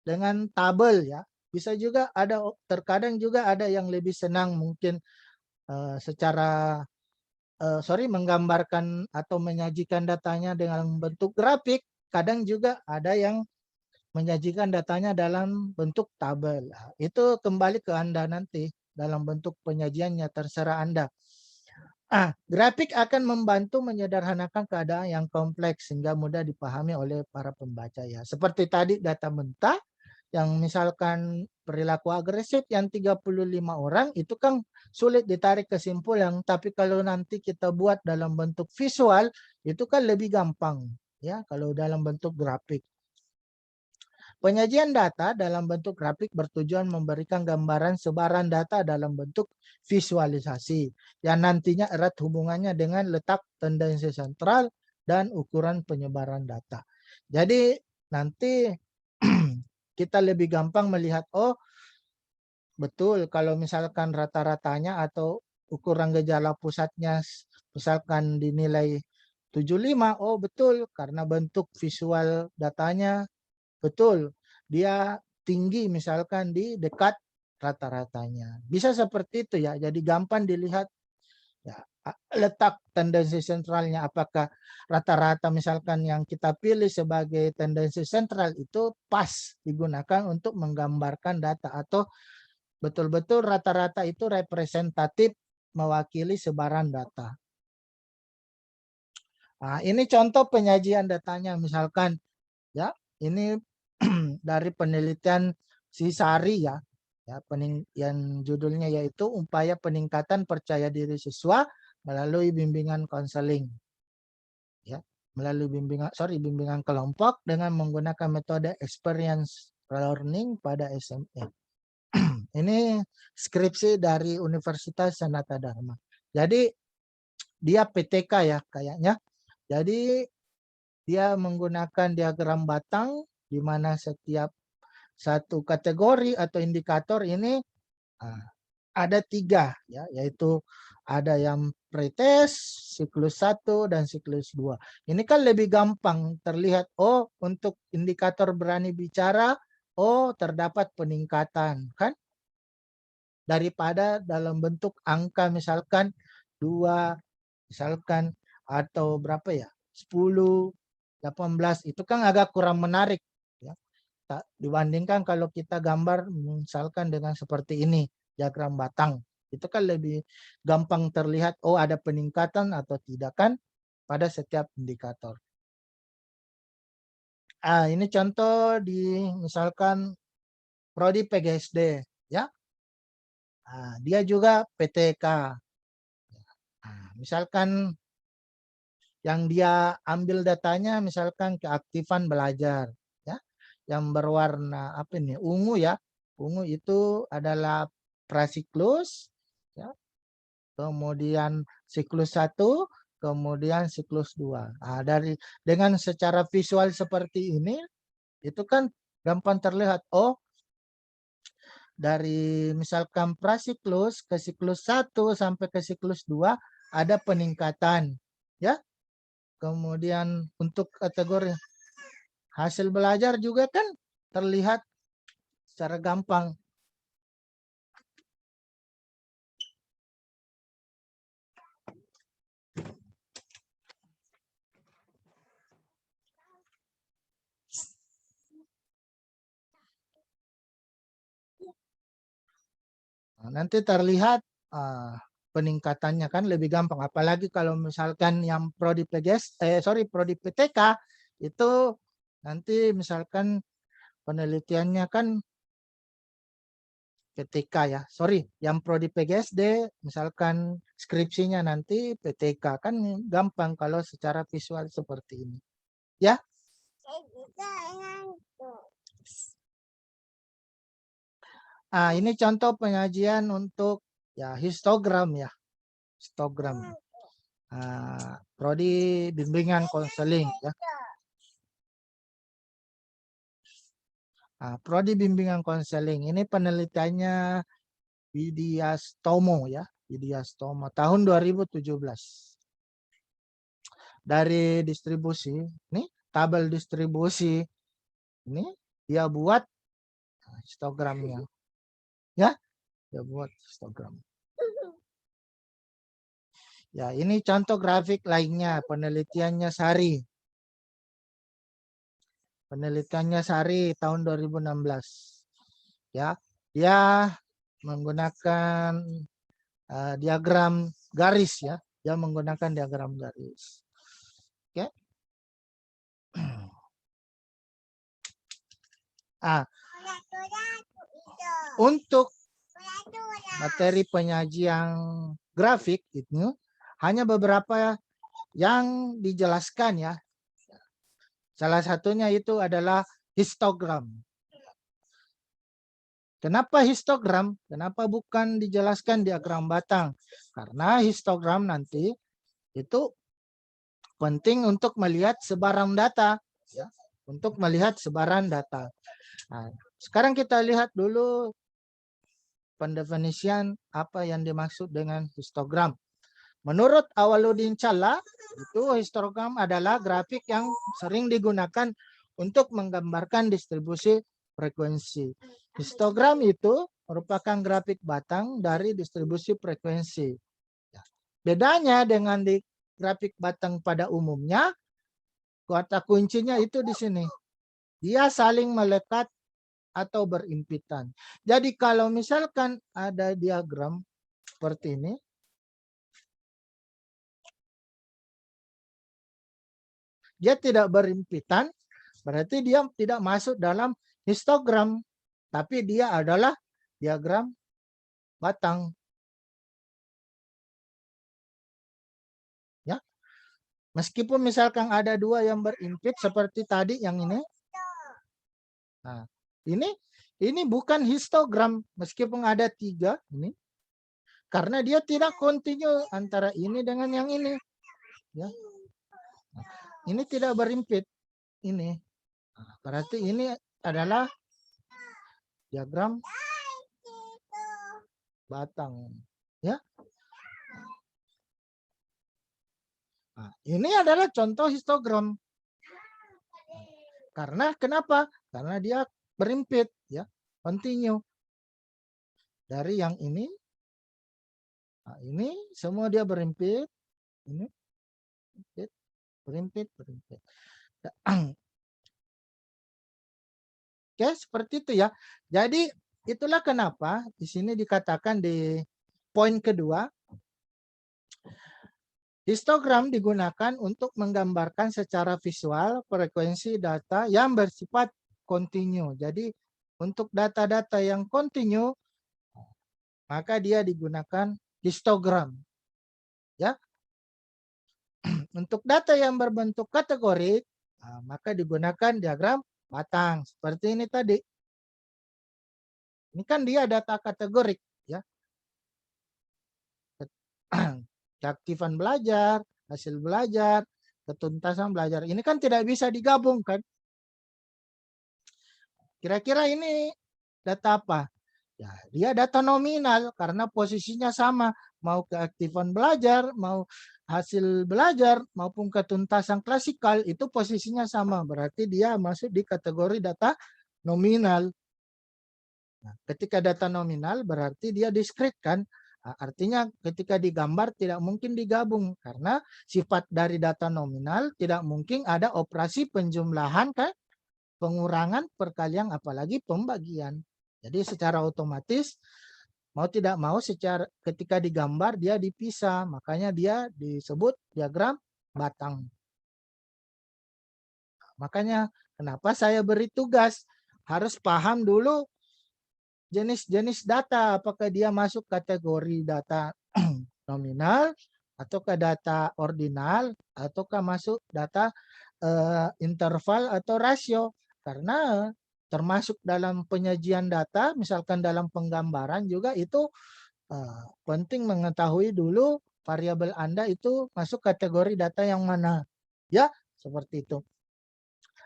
dengan tabel ya. Bisa juga terkadang juga ada yang lebih senang mungkin menggambarkan atau menyajikan datanya dengan bentuk grafik. Kadang juga ada yang menyajikan datanya dalam bentuk tabel. Itu kembali ke Anda nanti. dalam bentuk penyajiannya, terserah Anda. Grafik akan membantu menyederhanakan keadaan yang kompleks sehingga mudah dipahami oleh para pembaca ya. Seperti tadi data mentah yang misalkan perilaku agresif yang 35 orang itu kan sulit ditarik kesimpulan, tapi kalau nanti kita buat dalam bentuk visual itu kan lebih gampang ya kalau dalam bentuk grafik. Penyajian data dalam bentuk grafik bertujuan memberikan gambaran sebaran data dalam bentuk visualisasi yang nantinya erat hubungannya dengan letak tendensi sentral dan ukuran penyebaran data. Jadi nanti kita lebih gampang melihat, oh betul kalau misalkan rata-ratanya atau ukuran gejala pusatnya misalkan dinilai 75, oh betul karena bentuk visual datanya betul, dia tinggi misalkan di dekat rata-ratanya. Bisa seperti itu ya, jadi gampang dilihat ya, letak tendensi sentralnya apakah rata-rata misalkan yang kita pilih sebagai tendensi sentral itu pas digunakan untuk menggambarkan data atau betul-betul rata-rata itu representatif mewakili sebaran data. Nah, ini contoh penyajian datanya misalkan ya, ini dari penelitian si Sari ya, yang judulnya yaitu upaya peningkatan percaya diri siswa melalui bimbingan konseling. Ya, melalui bimbingan kelompok dengan menggunakan metode experience learning pada SMA. Ini skripsi dari Universitas Sanata Dharma. Jadi dia PTK ya kayaknya. Jadi dia menggunakan diagram batang di mana setiap satu kategori atau indikator ini ada 3 ya, yaitu ada yang pretest, siklus 1 dan siklus 2. Ini kan lebih gampang terlihat, oh untuk indikator berani bicara, oh terdapat peningkatan kan daripada dalam bentuk angka misalkan 2 misalkan atau berapa ya 10, 18 itu kan agak kurang menarik ya. Dibandingkan kalau kita gambar misalkan dengan seperti ini diagram batang itu kan lebih gampang terlihat oh ada peningkatan atau tidak kan pada setiap indikator. Ini contoh di misalkan prodi PGSD ya. Dia juga PTK. Misalkan yang dia ambil datanya misalkan keaktifan belajar ya yang berwarna apa ini ungu ya, ungu itu adalah prasiklus ya, kemudian siklus 1, kemudian siklus 2. Dari dengan secara visual seperti ini itu kan gampang terlihat oh dari misalkan prasiklus ke siklus 1 sampai ke siklus 2 ada peningkatan ya. Kemudian untuk kategori hasil belajar juga kan terlihat secara gampang. Nanti terlihat peningkatannya kan lebih gampang. Apalagi kalau misalkan yang prodi prodi PTK itu nanti misalkan penelitiannya kan PTK ya. Yang prodi PGSD misalkan skripsinya nanti PTK kan gampang kalau secara visual seperti ini. Ya. Ini contoh penyajian untuk ya histogram ya. Histogram. Prodi bimbingan konseling ya. Prodi bimbingan konseling ini penelitiannya Widyastomo ya, Widyastomo tahun 2017. Dari distribusi, nih tabel distribusi ini dia buat histogramnya. Ya, dia buat histogram. Ya, ini contoh grafik lainnya penelitiannya Sari. Penelitiannya Sari tahun 2016. Ya, dia menggunakan diagram garis ya. Dia menggunakan diagram garis. Oke. Untuk materi penyajian grafik itu hanya beberapa yang dijelaskan ya. Salah satunya itu adalah histogram. Kenapa histogram? Kenapa bukan dijelaskan diagram batang? Karena histogram nanti itu penting untuk melihat sebaran data. Ya, untuk melihat sebaran data. Nah, sekarang kita lihat dulu pendefinisian apa yang dimaksud dengan histogram. Menurut Awaludin Challa, itu histogram adalah grafik yang sering digunakan untuk menggambarkan distribusi frekuensi. Histogram itu merupakan grafik batang dari distribusi frekuensi. Bedanya dengan di grafik batang pada umumnya, kata kuncinya itu di sini. Dia saling melekat atau berimpitan. Jadi kalau misalkan ada diagram seperti ini, dia tidak berimpitan, berarti dia tidak masuk dalam histogram, tapi dia adalah diagram batang. Ya, meskipun misalkan ada dua yang berimpit seperti tadi yang ini, nah ini bukan histogram meskipun ada tiga ini, karena dia tidak kontinu antara ini dengan yang ini. Ya, ini tidak berimpit ini. Berarti ini adalah diagram batang. Ya. Nah, ini adalah contoh histogram. Karena kenapa? Karena dia berimpit, ya, continue. Dari yang ini, nah ini semua dia berimpit, ini berimpit. Oke, seperti itu ya. Jadi itulah kenapa di sini dikatakan di poin kedua, histogram digunakan untuk menggambarkan secara visual frekuensi data yang bersifat kontinu. Jadi untuk data-data yang kontinu, maka dia digunakan histogram. Ya. Untuk data yang berbentuk kategori, maka digunakan diagram batang. Seperti ini tadi. Ini kan dia data kategorik. Ya. Keaktifan belajar, hasil belajar, ketuntasan belajar. Ini kan tidak bisa digabungkan. Kira-kira ini data apa? Ya, dia data nominal karena posisinya sama. Mau keaktifan belajar, mau hasil belajar, maupun ketuntasan klasikal, itu posisinya sama. Berarti dia masuk di kategori data nominal. Nah, ketika data nominal berarti dia diskrit kan? Artinya ketika digambar tidak mungkin digabung karena sifat dari data nominal tidak mungkin ada operasi penjumlahan kan, pengurangan, perkalian, apalagi pembagian. Jadi secara otomatis mau tidak mau secara ketika digambar dia dipisah, makanya dia disebut diagram batang. Makanya kenapa saya beri tugas harus paham dulu jenis-jenis data, apakah dia masuk kategori data nominal, ataukah data ordinal, ataukah masuk data interval atau rasio. Karena termasuk dalam penyajian data, misalkan dalam penggambaran juga itu penting mengetahui dulu variabel Anda itu masuk kategori data yang mana. Ya, seperti itu.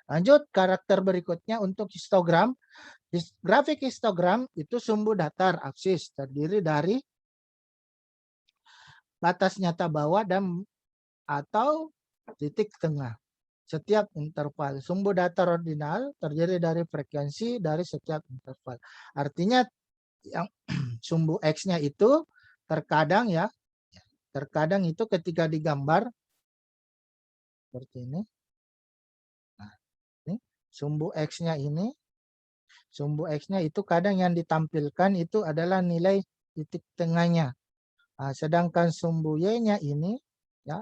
Lanjut, karakter berikutnya untuk histogram. Grafik histogram itu sumbu datar aksis terdiri dari batas nyata bawah dan atau titik tengah setiap interval. Sumbu datar ordinal terdiri dari frekuensi dari setiap interval. Artinya yang sumbu X-nya itu terkadang ya, terkadang itu ketika digambar seperti ini. Nah, ini sumbu X-nya ini Sumbu X-nya itu kadang yang ditampilkan itu adalah nilai titik tengahnya. Sedangkan sumbu Y-nya ini ya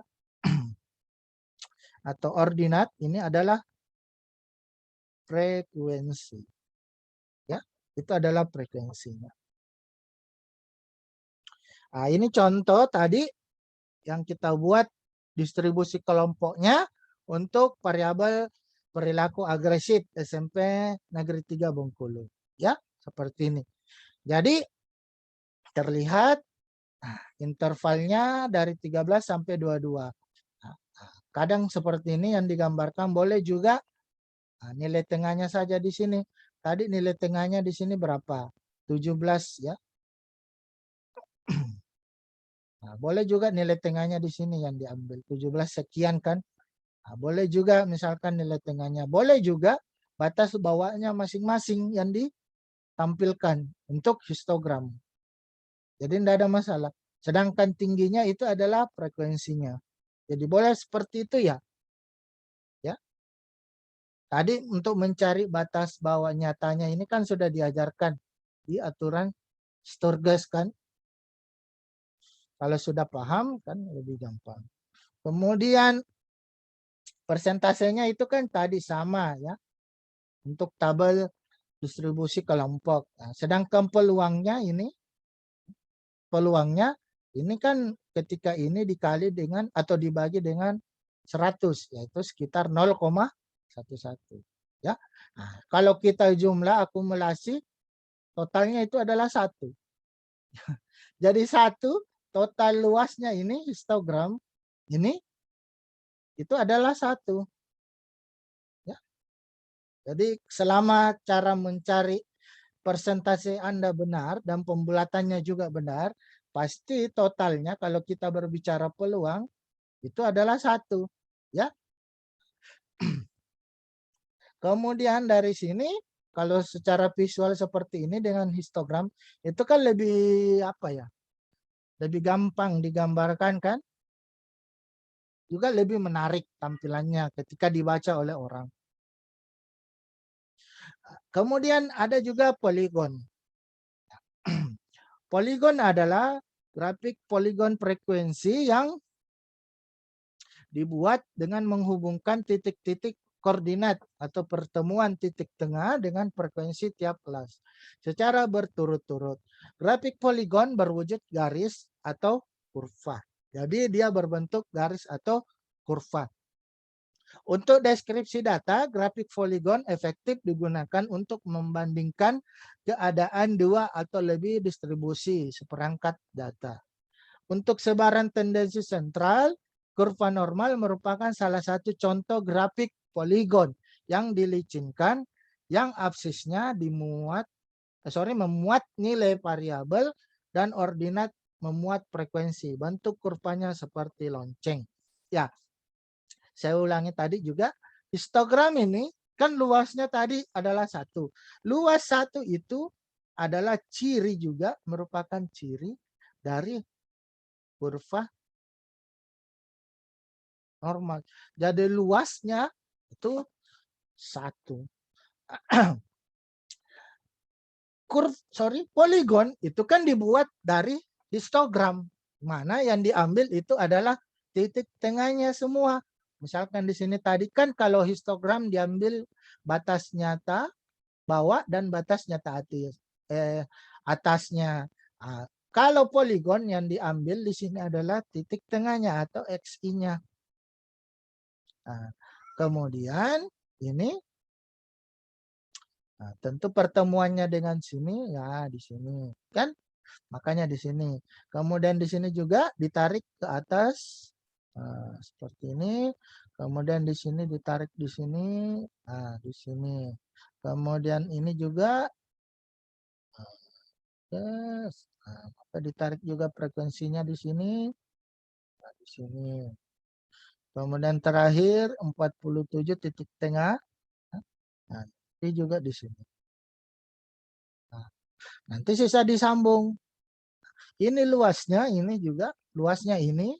atau ordinat ini adalah frekuensi. Ya, itu adalah frekuensinya. Ini contoh tadi yang kita buat distribusi kelompoknya untuk variabel perilaku agresif SMP Negeri 3 Bengkulu. Ya, seperti ini. Jadi terlihat intervalnya dari 13 sampai 22. Kadang seperti ini yang digambarkan, boleh juga nilai tengahnya saja di sini. Tadi nilai tengahnya di sini berapa? 17 ya. Boleh juga nilai tengahnya di sini yang diambil 17 sekian kan. Boleh juga misalkan nilai tengahnya. Boleh juga batas bawahnya masing-masing yang ditampilkan untuk histogram. Jadi tidak ada masalah. Sedangkan tingginya itu adalah frekuensinya. Jadi boleh seperti itu ya. Ya. Tadi untuk mencari batas bawah nyatanya ini kan sudah diajarkan di aturan Sturges kan. Kalau sudah paham kan lebih gampang. Kemudian persentasenya itu kan tadi sama ya. Untuk tabel distribusi kelompok. Sedangkan peluangnya ini kan ketika ini dikali dengan atau dibagi dengan 100 yaitu sekitar 0,11 ya. Kalau kita jumlah akumulasi totalnya itu adalah 1. Jadi 1 total luasnya ini histogram ini itu adalah 1 ya. Jadi selama cara mencari persentase Anda benar dan pembulatannya juga benar, pasti totalnya kalau kita berbicara peluang itu adalah 1 ya. Kemudian dari sini kalau secara visual seperti ini dengan histogram itu kan lebih apa ya? Lebih gampang digambarkan kan? Juga lebih menarik tampilannya ketika dibaca oleh orang. Kemudian ada juga poligon. Poligon adalah grafik poligon frekuensi yang dibuat dengan menghubungkan titik-titik koordinat atau pertemuan titik tengah dengan frekuensi tiap kelas secara berturut-turut. Grafik poligon berwujud garis atau kurva. Jadi dia berbentuk garis atau kurva. Untuk deskripsi data, grafik poligon efektif digunakan untuk membandingkan keadaan 2 atau lebih distribusi seperangkat data. Untuk sebaran tendensi sentral, kurva normal merupakan salah satu contoh grafik poligon yang dilicinkan, yang absisnya memuat nilai variabel dan ordinat memuat frekuensi. Bentuk kurvanya seperti lonceng. Ya, saya ulangi tadi juga, histogram ini kan luasnya tadi adalah 1. Luas 1 itu adalah ciri juga, merupakan ciri dari kurva normal. Jadi luasnya itu 1. Poligon itu kan dibuat dari histogram. Mana yang diambil itu adalah titik tengahnya semua. Misalkan di sini tadi kan kalau histogram diambil batas nyata bawah dan batas nyata atasnya. Kalau poligon yang diambil di sini adalah titik tengahnya atau XI-nya. Kemudian ini tentu pertemuannya dengan sini ya di sini kan, makanya di sini. Kemudian di sini juga ditarik ke atas seperti ini. Kemudian di sini ditarik di sini, di sini. Kemudian ini juga ditarik juga frekuensinya di sini, di sini. Kemudian terakhir 47 titik tengah. Nanti juga di sini. Nanti sisa disambung. Ini luasnya, ini juga luasnya ini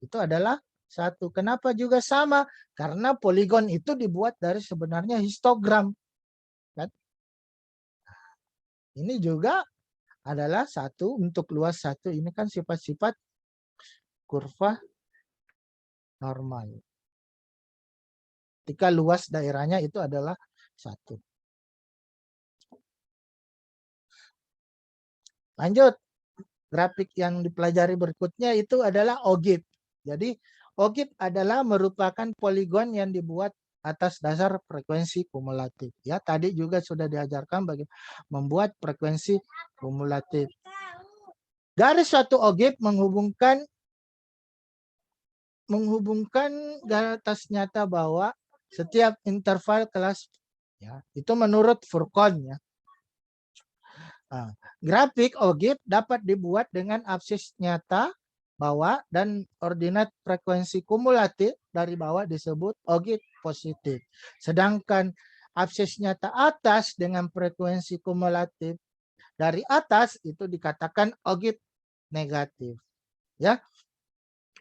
itu adalah 1. Kenapa juga sama? Karena poligon itu dibuat dari sebenarnya histogram. Kan? Ini juga adalah satu untuk luas satu. Ini kan sifat-sifat kurva normal. Ketika luas daerahnya itu adalah satu. Lanjut, grafik yang dipelajari berikutnya itu adalah OGIF. Jadi OGIF adalah merupakan poligon yang dibuat atas dasar frekuensi kumulatif. Ya, tadi juga sudah diajarkan bagaimana membuat frekuensi kumulatif. Garis suatu OGIF menghubungkan garis nyata bahwa setiap interval kelas, ya, itu menurut Furqon, ya. Nah, grafik OGIF dapat dibuat dengan absis nyata bawah dan ordinat frekuensi kumulatif dari bawah disebut OGIF positif. Sedangkan absis nyata atas dengan frekuensi kumulatif dari atas itu dikatakan OGIF negatif. Ya.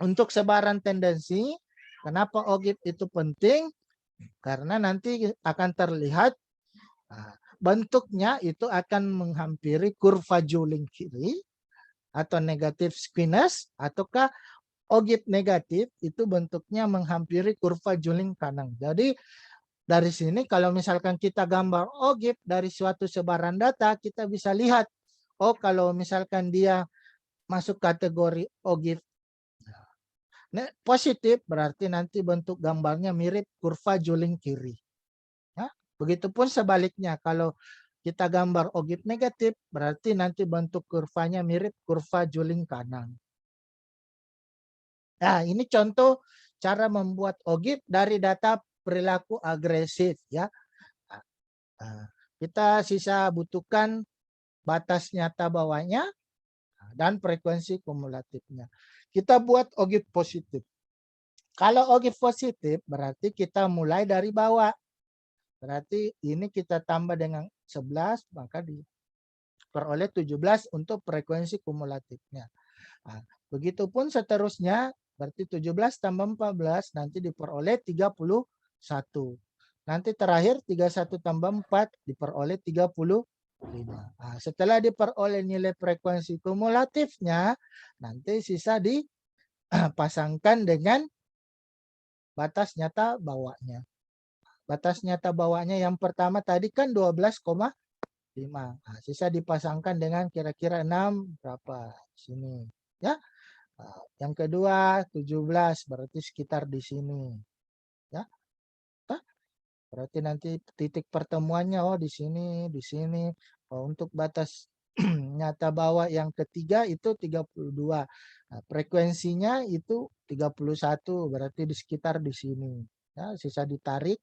Untuk sebaran tendensi, kenapa OGIF itu penting? Karena nanti akan terlihat bentuknya itu akan menghampiri kurva Joule kiri atau negatif squiness, ataukah OGIF negatif itu bentuknya menghampiri kurva Joule kanan. Jadi dari sini kalau misalkan kita gambar OGIF dari suatu sebaran data, kita bisa lihat, oh kalau misalkan dia masuk kategori OGIF positif, berarti nanti bentuk gambarnya mirip kurva Joule kiri. Ya, begitupun sebaliknya, kalau kita gambar OGIF negatif, berarti nanti bentuk kurvanya mirip kurva Joule kanan. Nah, ini contoh cara membuat OGIF dari data perilaku agresif, ya. Kita sisa butuhkan batas nyata bawahnya dan frekuensi kumulatifnya. Kita buat OGIF positif. Kalau OGIF positif berarti kita mulai dari bawah. Berarti ini kita tambah dengan 11, maka diperoleh 17 untuk frekuensi kumulatifnya. Nah, begitupun seterusnya, berarti 17 tambah 14 nanti diperoleh 31. Nanti terakhir 31 tambah 4 diperoleh 35. Nah, setelah diperoleh nilai frekuensi kumulatifnya, nanti sisa dipasangkan dengan batas nyata bawahnya. Batas nyata bawahnya yang pertama tadi kan 12,5. Nah, sisa dipasangkan dengan kira-kira 6 berapa sini, ya. Yang kedua 17 berarti sekitar di sini, ya. Berarti nanti titik pertemuannya di sini, di sini. Untuk batas nyata bawah yang ketiga itu 32. Nah, frekuensinya itu 31, berarti di sekitar di sini. Ya, sisa ditarik,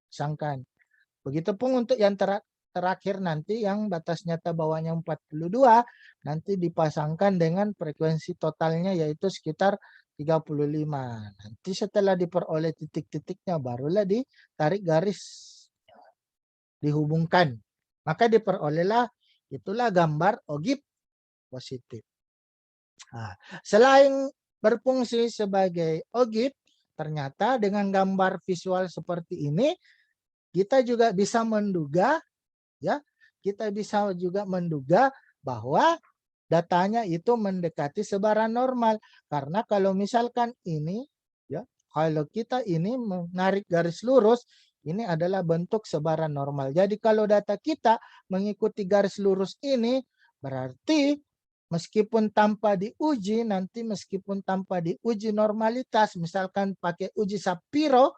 pasangkan. Begitupun untuk yang terakhir nanti yang batas nyata bawahnya 42, nanti dipasangkan dengan frekuensi totalnya yaitu sekitar 35. Nanti setelah diperoleh titik-titiknya barulah ditarik garis, dihubungkan. Maka diperolehlah itulah gambar OGIF positif. Nah, selain berfungsi sebagai OGIF, ternyata dengan gambar visual seperti ini kita juga bisa menduga, ya, kita bisa juga menduga bahwa datanya itu mendekati sebaran normal. Karena kalau misalkan ini, ya, kalau kita ini menarik garis lurus, ini adalah bentuk sebaran normal. Jadi kalau data kita mengikuti garis lurus ini, berarti meskipun tanpa diuji, nanti meskipun tanpa diuji normalitas, misalkan pakai uji Shapiro,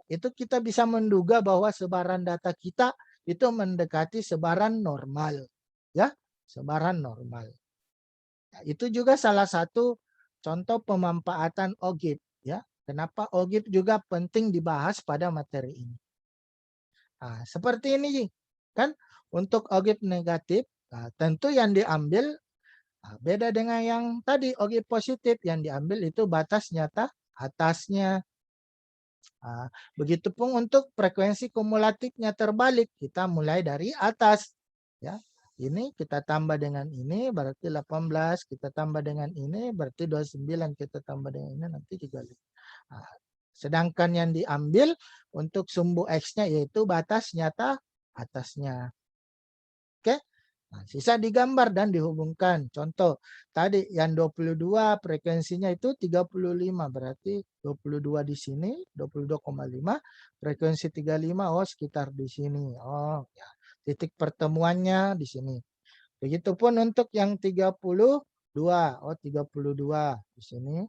itu kita bisa menduga bahwa sebaran data kita itu mendekati sebaran normal, ya, sebaran normal. Nah, itu juga salah satu contoh pemanfaatan OGIF, ya. Kenapa OGIF juga penting dibahas pada materi ini. Nah, seperti ini kan untuk OGIF negatif, tentu yang diambil beda dengan yang tadi OGIF positif, yang diambil itu batas nyata atasnya. Begitupun untuk frekuensi kumulatifnya terbalik, kita mulai dari atas, ya. Ini kita tambah dengan ini berarti 18, kita tambah dengan ini berarti 29, kita tambah dengan ini nanti 35. Sedangkan yang diambil untuk sumbu X-nya yaitu batas nyata atasnya. Nah, sisa digambar dan dihubungkan. Contoh, tadi yang 22 frekuensinya itu 35, berarti 22 di sini, 22,5, frekuensi 35, oh sekitar di sini. Oh, ya. Titik pertemuannya di sini. Begitupun untuk yang 32, oh 32 di sini.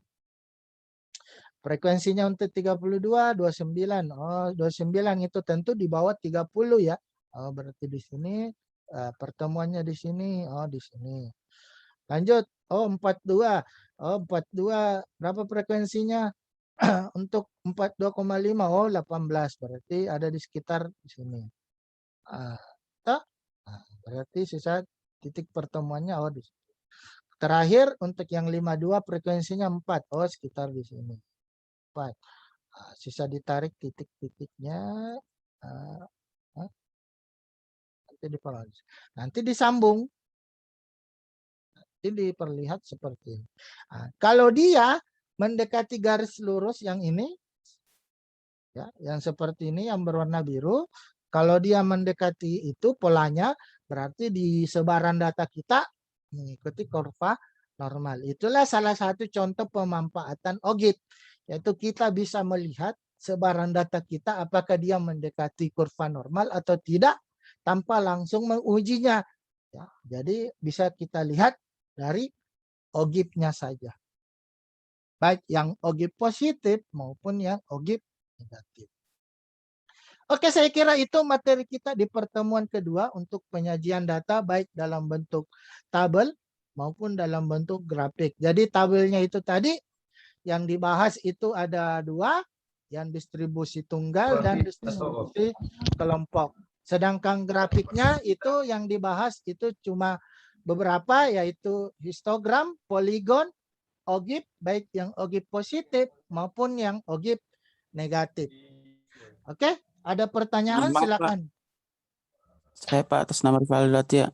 Frekuensinya untuk 32, 29. Oh, 29 itu tentu di bawah 30 ya. Oh, berarti di sini pertemuannya di sini. Oh, di sini. Lanjut. Oh, 42. Oh, 42 berapa frekuensinya? Untuk 42,5. Oh, 18. Berarti ada di sekitar di sini. Berarti sisa titik pertemuannya oh di sini. Terakhir untuk yang 52 frekuensinya 4. Oh, sekitar di sini. 4. Sisa ditarik titik-titiknya. Nanti disambung. Nanti diperlihat seperti ini. Kalau dia mendekati garis lurus yang ini, ya, yang seperti ini yang berwarna biru, kalau dia mendekati itu polanya, berarti di sebaran data kita mengikuti kurva normal. Itulah salah satu contoh pemanfaatan OGIT, yaitu kita bisa melihat sebaran data kita apakah dia mendekati kurva normal atau tidak tanpa langsung mengujinya. Ya, jadi bisa kita lihat dari OGIP-nya saja. Baik yang OGIP positif maupun yang OGIP negatif. Oke, saya kira itu materi kita di pertemuan kedua untuk penyajian data baik dalam bentuk tabel maupun dalam bentuk grafik. Jadi tabelnya itu tadi yang dibahas itu ada dua, yang distribusi tunggal dan distribusi kelompok. Sedangkan grafiknya itu yang dibahas itu cuma beberapa, yaitu histogram, poligon, OGIP, baik yang OGIP positif maupun yang OGIP negatif. Oke, ada pertanyaan? Maaf, Silakan. Saya Pak atas nama Rivaldo ya.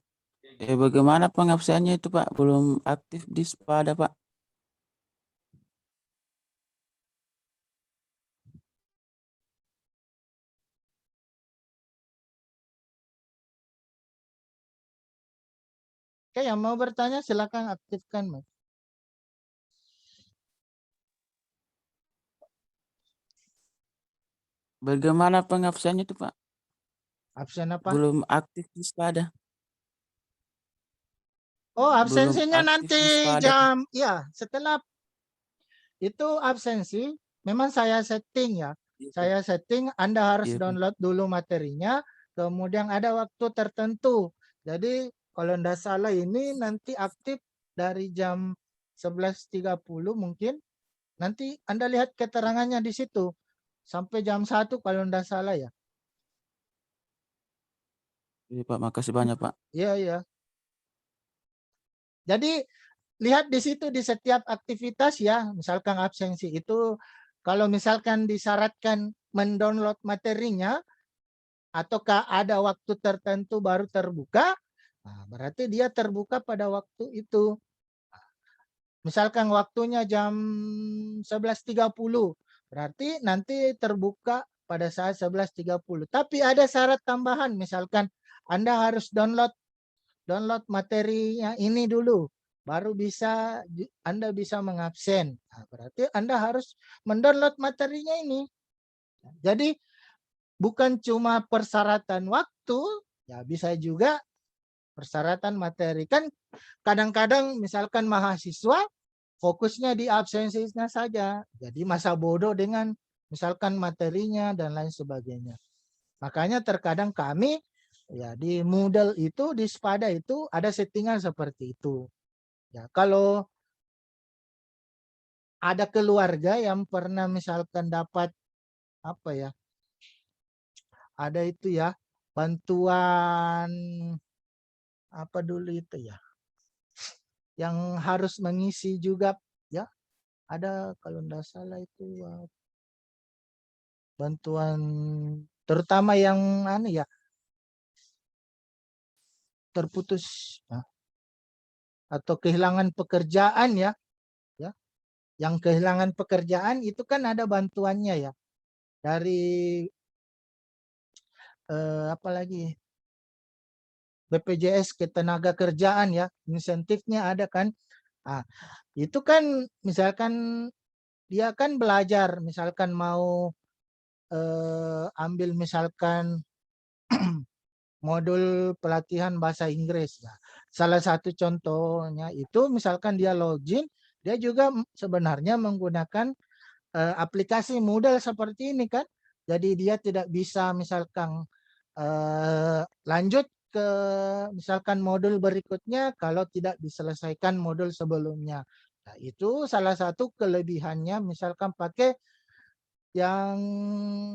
Bagaimana pengabsennya itu Pak? Belum aktif di SPADA Pak. Oke, yang mau bertanya silakan aktifkan, Mas. Bagaimana pengabsennya itu Pak? Absen apa? Belum aktif di SPADA. Oh, Belum absensinya aktif nanti di SPADA. jam, ya setelah itu absensi, memang saya setting ya. Iya, Pak. Saya setting, Anda harus Iya, Pak. download dulu materinya, kemudian ada waktu tertentu. Jadi kalau tidak salah ini nanti aktif dari jam 11.30 mungkin. Nanti Anda lihat keterangannya di situ. Sampai jam 1 kalau tidak salah ya. Iya Pak, makasih banyak Pak. Iya, iya. Jadi lihat di situ di setiap aktivitas ya, misalkan absensi itu kalau misalkan disyaratkan mendownload materinya ataukah ada waktu tertentu baru terbuka, nah berarti dia terbuka pada waktu itu. Misalkan waktunya jam 11.30, berarti nanti terbuka pada saat 11.30. Tapi ada syarat tambahan, misalkan Anda harus download materinya ini dulu, baru bisa Anda bisa mengabsen. Nah, berarti Anda harus mendownload materinya ini. Jadi bukan cuma persyaratan waktu, ya bisa juga persyaratan materi. Kan kadang-kadang misalkan mahasiswa fokusnya di absensinya saja. Jadi masa bodoh dengan misalkan materinya dan lain sebagainya. Makanya terkadang kami ya di Moodle itu, di SPADA itu ada settingan seperti itu. Ya, kalau ada keluarga yang pernah misalkan dapat apa ya? Ada itu ya, bantuan apa dulu itu ya? Yang harus mengisi juga ya. Ada kalau enggak salah itu bantuan terutama yang ya terputus ya, atau kehilangan pekerjaan ya, yang kehilangan pekerjaan itu kan ada bantuannya ya dari apa lagi BPJS Ketenagakerjaan ya, insentifnya ada kan. Ah, itu kan misalkan dia kan belajar, misalkan mau ambil misalkan modul pelatihan bahasa Inggris. Nah, salah satu contohnya itu misalkan dia login, dia juga sebenarnya menggunakan aplikasi Moodle seperti ini kan. Jadi dia tidak bisa misalkan lanjut ke misalkan modul berikutnya kalau tidak diselesaikan modul sebelumnya. Nah, itu salah satu kelebihannya misalkan pakai yang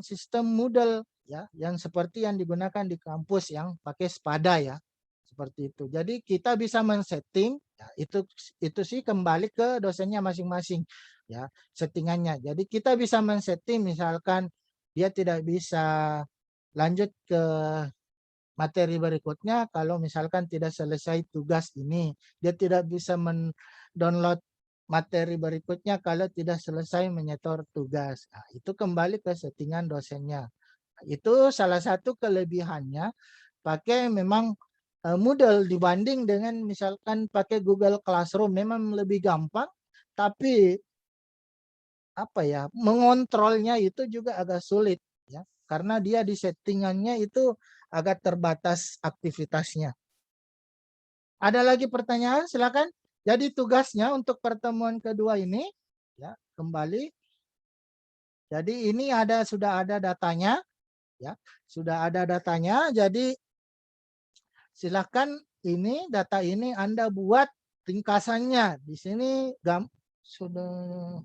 sistem Moodle ya, yang seperti yang digunakan di kampus yang pakai Spada ya. Seperti itu. Jadi kita bisa men-setting ya, itu sih kembali ke dosennya masing-masing ya, settingannya. Jadi kita bisa men-setting misalkan dia tidak bisa lanjut ke materi berikutnya kalau misalkan tidak selesai tugas ini. Dia tidak bisa mendownload materi berikutnya kalau tidak selesai menyetor tugas. Nah, itu kembali ke settingan dosennya. Itu salah satu kelebihannya pakai memang Moodle dibanding dengan misalkan pakai Google Classroom. Memang lebih gampang, tapi apa ya, mengontrolnya itu juga agak sulit ya, karena dia di settingannya itu agak terbatas aktivitasnya. Ada lagi pertanyaan? Silakan. Jadi tugasnya untuk pertemuan kedua ini ya, kembali. Jadi ini sudah ada datanya ya. Sudah ada datanya. Jadi silakan ini data ini Anda buat ringkasannya. Di sini sudah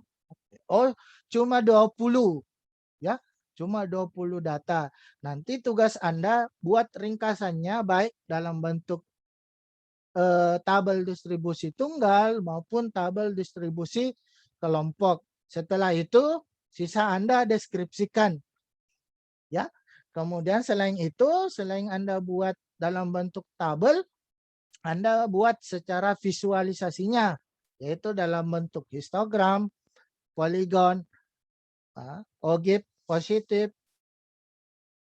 cuma 20 ya. Cuma 20 data. Nanti tugas Anda buat ringkasannya baik dalam bentuk tabel distribusi tunggal maupun tabel distribusi kelompok. Setelah itu sisa Anda deskripsikan. Ya. Kemudian selain itu, selain Anda buat dalam bentuk tabel, Anda buat secara visualisasinya, yaitu dalam bentuk histogram, poligon, OGIF positif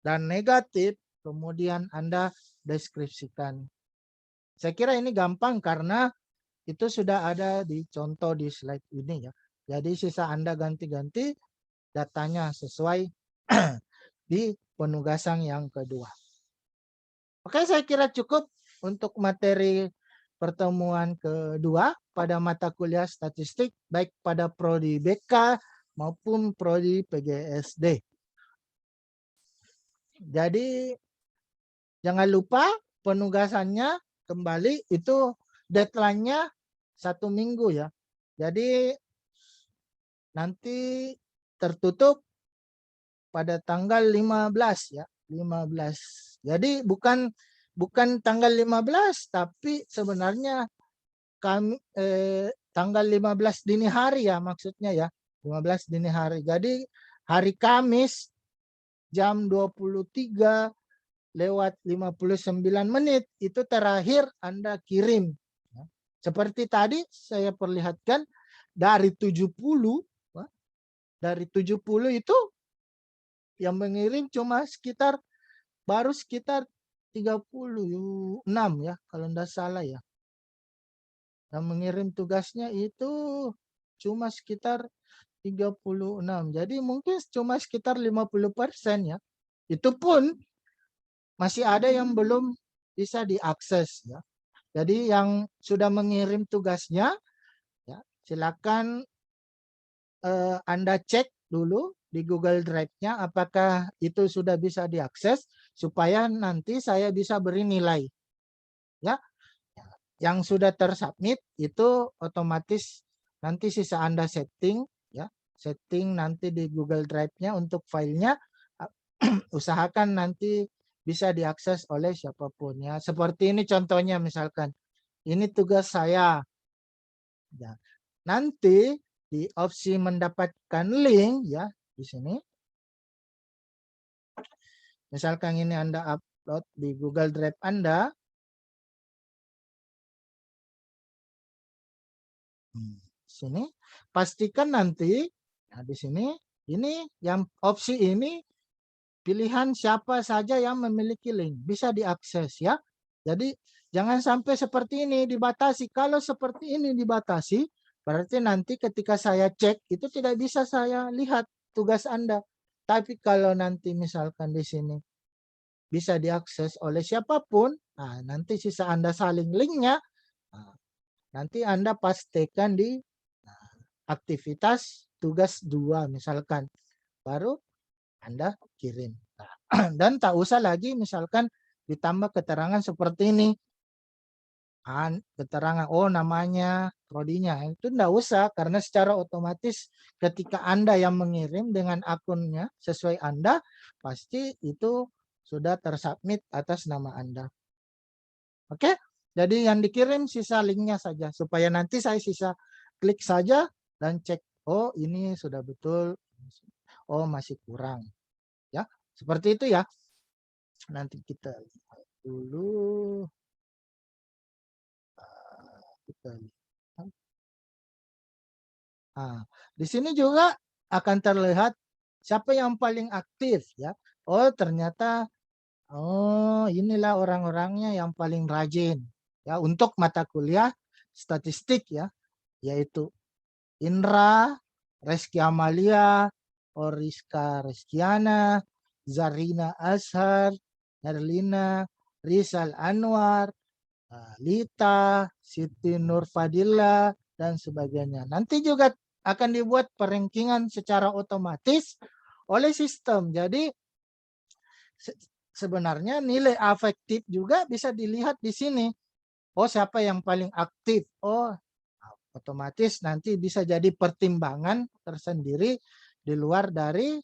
dan negatif, kemudian Anda deskripsikan. Saya kira ini gampang karena itu sudah ada di contoh di slide ini ya. Jadi sisa Anda ganti-ganti datanya sesuai di penugasan yang kedua. Oke, saya kira cukup untuk materi pertemuan kedua pada mata kuliah statistik baik pada prodi BK maupun prodi PGSD. Jadi jangan lupa penugasannya kembali itu deadline-nya 1 minggu ya. Jadi nanti tertutup pada tanggal 15 ya, 15. Jadi bukan tanggal 15 tapi sebenarnya kami tanggal 15 dini hari ya maksudnya ya, 15 dini hari. Jadi hari Kamis jam 23:59 itu terakhir Anda kirim. Seperti tadi saya perlihatkan dari 70 itu yang mengirim cuma baru sekitar 36 ya kalau tidak salah ya. Yang mengirim tugasnya itu cuma sekitar 36. Jadi mungkin cuma sekitar 50% ya. Itu pun masih ada yang belum bisa diakses ya. Jadi yang sudah mengirim tugasnya ya, silakan Anda cek dulu di Google Drive-nya apakah itu sudah bisa diakses supaya nanti saya bisa beri nilai. Ya. Yang sudah tersubmit itu otomatis nanti sisa Anda setting ya. Setting nanti di Google Drive-nya untuk filenya usahakan nanti bisa diakses oleh siapapun ya. Seperti ini contohnya misalkan. Ini tugas saya. Ya. Nanti di opsi mendapatkan link ya di sini. Misalkan ini Anda upload di Google Drive Anda. Sini pastikan nanti nah di sini ini yang opsi ini pilihan siapa saja yang memiliki link bisa diakses ya. Jadi jangan sampai seperti ini dibatasi. Kalau seperti ini dibatasi, berarti nanti ketika saya cek itu tidak bisa saya lihat tugas Anda. Tapi kalau nanti misalkan di sini bisa diakses oleh siapapun, nah nanti sisa Anda saling linknya, nah, nanti Anda pastikan di aktivitas tugas 2 misalkan, baru Anda kirim. Nah, dan tak usah lagi misalkan ditambah keterangan seperti ini. Keterangan, oh namanya, prodinya. Itu enggak usah, karena secara otomatis ketika Anda yang mengirim dengan akunnya sesuai Anda, pasti itu sudah tersubmit atas nama Anda. Oke? Jadi yang dikirim sisa linknya saja, supaya nanti saya sisa klik saja dan cek, oh ini sudah betul, oh masih kurang. Ya, seperti itu ya. Nanti kita lihat dulu. Kita lihat. Nah, di sini juga akan terlihat siapa yang paling aktif ya. Oh, ternyata inilah orang-orangnya yang paling rajin ya untuk mata kuliah statistik ya, yaitu Indra, Reski Amalia, Oriska Reskiana, Zarina Azhar, Herlina, Rizal Anwar, Lita, Siti Nurfadilla, dan sebagainya. Nanti juga akan dibuat perankingan secara otomatis oleh sistem. Jadi sebenarnya nilai afektif juga bisa dilihat di sini. Oh, siapa yang paling aktif? Oh, otomatis nanti bisa jadi pertimbangan tersendiri di luar dari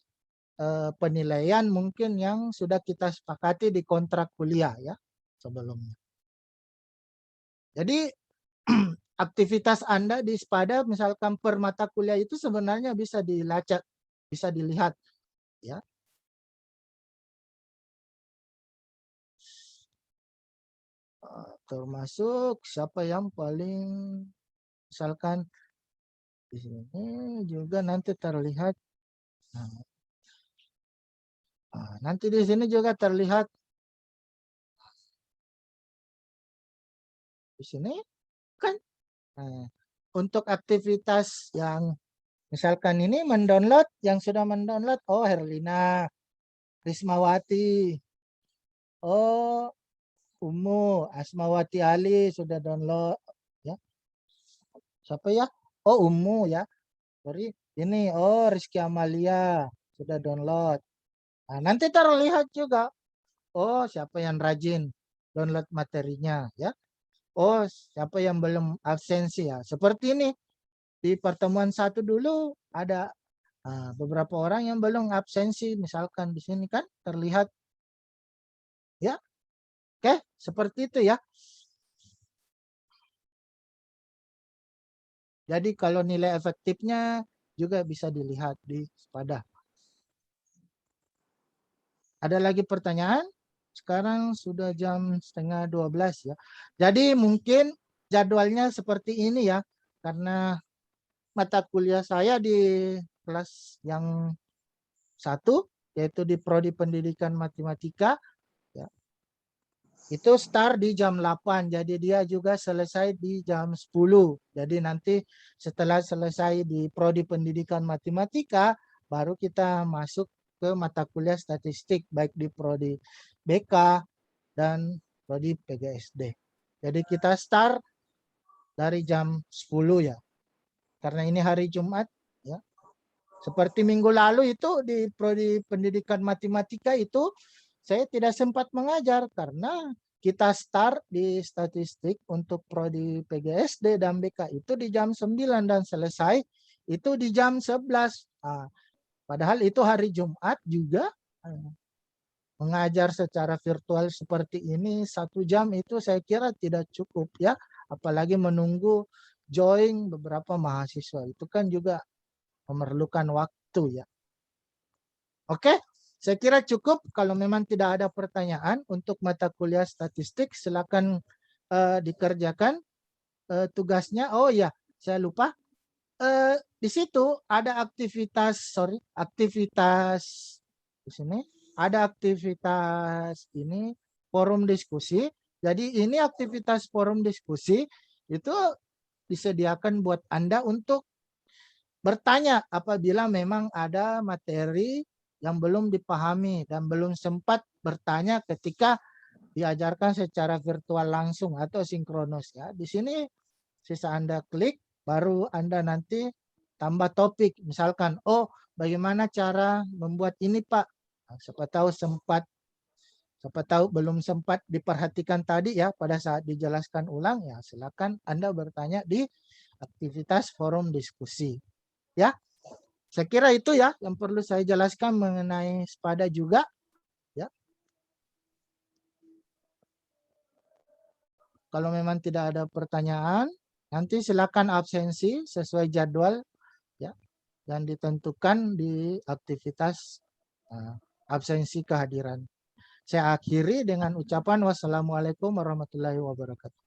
penilaian mungkin yang sudah kita sepakati di kontrak kuliah ya sebelumnya. Jadi aktivitas Anda di SPADA misalkan per mata kuliah itu sebenarnya bisa dilacak, bisa dilihat ya. Termasuk siapa yang paling, misalkan di sini juga nanti terlihat. Nanti di sini juga terlihat di sini kan. Untuk aktivitas yang misalkan ini mendownload, yang sudah mendownload, oh Herlina, Rismawati, oh Umu, Asmawati Ali sudah download ya. Siapa ya? Oh Umu ya. Sorry, ini oh Rizky Amalia sudah download. Nah, nanti terlihat juga oh siapa yang rajin download materinya ya. Oh siapa yang belum absensi ya. Seperti ini di pertemuan 1 dulu ada beberapa orang yang belum absensi, misalkan di sini kan terlihat ya. Oke, seperti itu ya. Jadi kalau nilai efektifnya juga bisa dilihat di SPADA. Ada lagi pertanyaan? Sekarang sudah jam 11:30 ya. Jadi mungkin jadwalnya seperti ini ya. Karena mata kuliah saya di kelas yang 1, yaitu di Prodi Pendidikan Matematika. Ya. Itu start di jam 8, jadi dia juga selesai di jam 10. Jadi nanti setelah selesai di Prodi Pendidikan Matematika, baru kita masuk ke mata kuliah statistik, baik di Prodi BK dan Prodi PGSD. Jadi kita start dari jam 10 ya. Karena ini hari Jumat ya. Seperti minggu lalu itu di Prodi Pendidikan Matematika itu saya tidak sempat mengajar karena kita start di statistik untuk Prodi PGSD dan BK itu di jam 9 dan selesai itu di jam 11. Padahal itu hari Jumat juga. Mengajar secara virtual seperti ini 1 jam itu saya kira tidak cukup ya. Apalagi menunggu join beberapa mahasiswa. Itu kan juga memerlukan waktu ya. Oke, saya kira cukup. Kalau memang tidak ada pertanyaan untuk mata kuliah statistik, silakan dikerjakan tugasnya. Oh ya, saya lupa. Di situ ada aktivitas, aktivitas di sini ada aktivitas ini forum diskusi. Jadi ini aktivitas forum diskusi itu disediakan buat Anda untuk bertanya apabila memang ada materi yang belum dipahami dan belum sempat bertanya ketika diajarkan secara virtual langsung atau sinkronus ya. Di sini sisa Anda klik, baru Anda nanti tambah topik. Misalkan, oh bagaimana cara membuat ini Pak? Nah, siapa tahu belum sempat diperhatikan tadi ya pada saat dijelaskan ulang ya, silakan Anda bertanya di aktivitas forum diskusi. Ya, saya kira itu ya yang perlu saya jelaskan mengenai SPADA juga. Ya. Kalau memang tidak ada pertanyaan, nanti silakan absensi sesuai jadwal ya yang ditentukan di aktivitas absensi kehadiran. Saya akhiri dengan ucapan wassalamualaikum warahmatullahi wabarakatuh.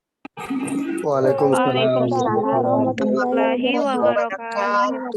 Waalaikumsalam Waalaikumsalam warahmatullahi warahmatullahi wabarakatuh.